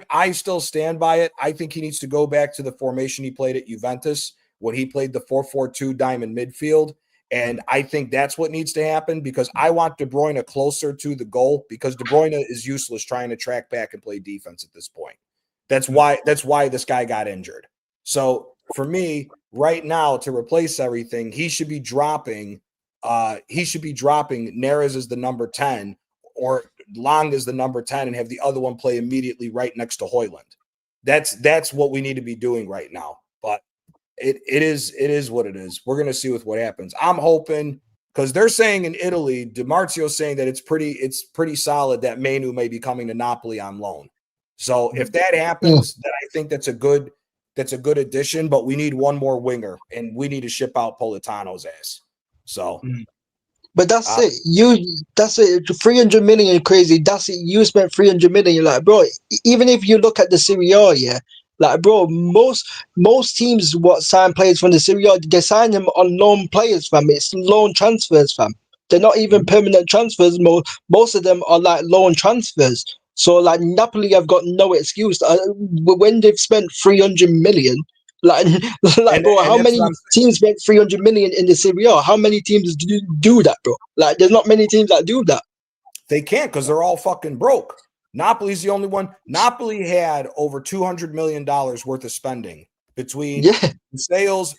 I still stand by it. I think he needs to go back to the formation he played at Juventus when he played the 4-4-2 diamond midfield. And I think that's what needs to happen because I want De Bruyne closer to the goal because De Bruyne is useless trying to track back and play defense at this point. That's why this guy got injured. So for me, right now, to replace everything, he should be dropping Neres as the number 10 or Lang as the number 10 and have the other one play immediately right next to Højlund. That's what we need to be doing right now. But it is what it is. We're gonna see with what happens. I'm hoping because they're saying in Italy, DiMarzio's saying that it's pretty solid that Manu may be coming to Napoli on loan. So if that happens, then I think that's a good addition. But we need one more winger, and we need to ship out Politano's ass. So. But that's it. That's it. 300 million crazy. That's it. You spent 300 million. You're like, bro, even if you look at the Serie A, yeah, like, bro, most teams what sign players from the Serie A, they sign them on loan players, fam. It's loan transfers, fam. They're not even permanent transfers. Most of them are like loan transfers. So like Napoli have got no excuse. When they've spent 300 million. Bro, how many teams spent 300 million in the Serie A? How many teams do that, bro? Like, there's not many teams that do that. They can't because they're all fucking broke. Napoli's the only one. Napoli had over $200 million worth of spending between the sales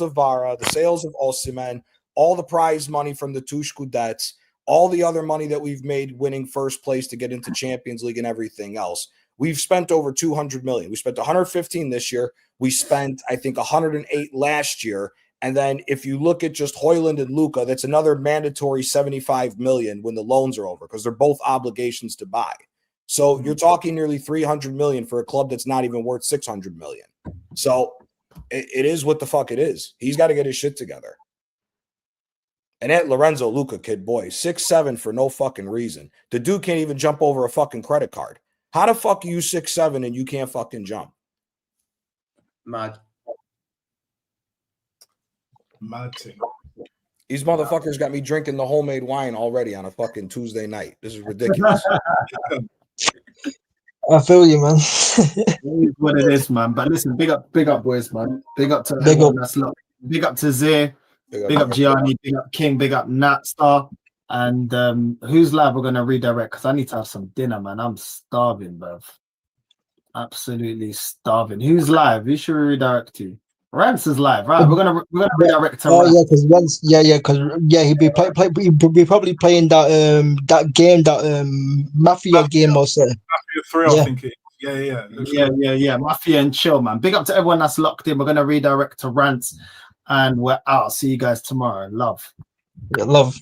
of Vara, the sales of Osimhen, all the prize money from the two Scudettes, all the other money that we've made winning first place to get into Champions League and everything else. We've spent over 200 million. We spent 115 this year. We spent, I think, 108 last year. And then if you look at just Højlund and Luka, that's another mandatory 75 million when the loans are over because they're both obligations to buy. So you're talking nearly 300 million for a club that's not even worth 600 million. So it is what the fuck it is. He's got to get his shit together. And that Lorenzo Luka kid, boy, 6'7" for no fucking reason. The dude can't even jump over a fucking credit card. How the fuck are you 6'7" and you can't fucking jump? Mad thing. These motherfuckers got me drinking the homemade wine already on a fucking Tuesday night. This is ridiculous. I feel you, man. It is what it is, man. But listen, big up, boys, man. Big up to everyone that's locked. Big up to Zir. Big up Gianni. Big up King. Big up Natstar. And who's live? We're gonna redirect because I need to have some dinner, man. I'm starving, bruv. Absolutely starving. Who's live? Who should we redirect to? Rance is live, right? We're gonna redirect to Rance. Yeah, because Rance, he'd be probably playing that game, that Mafia game or something. Mafia 3, I think it is. Yeah. Mafia and chill, man. Big up to everyone that's locked in. We're gonna redirect to Rance, and we're out. See you guys tomorrow. Love. Yeah, love.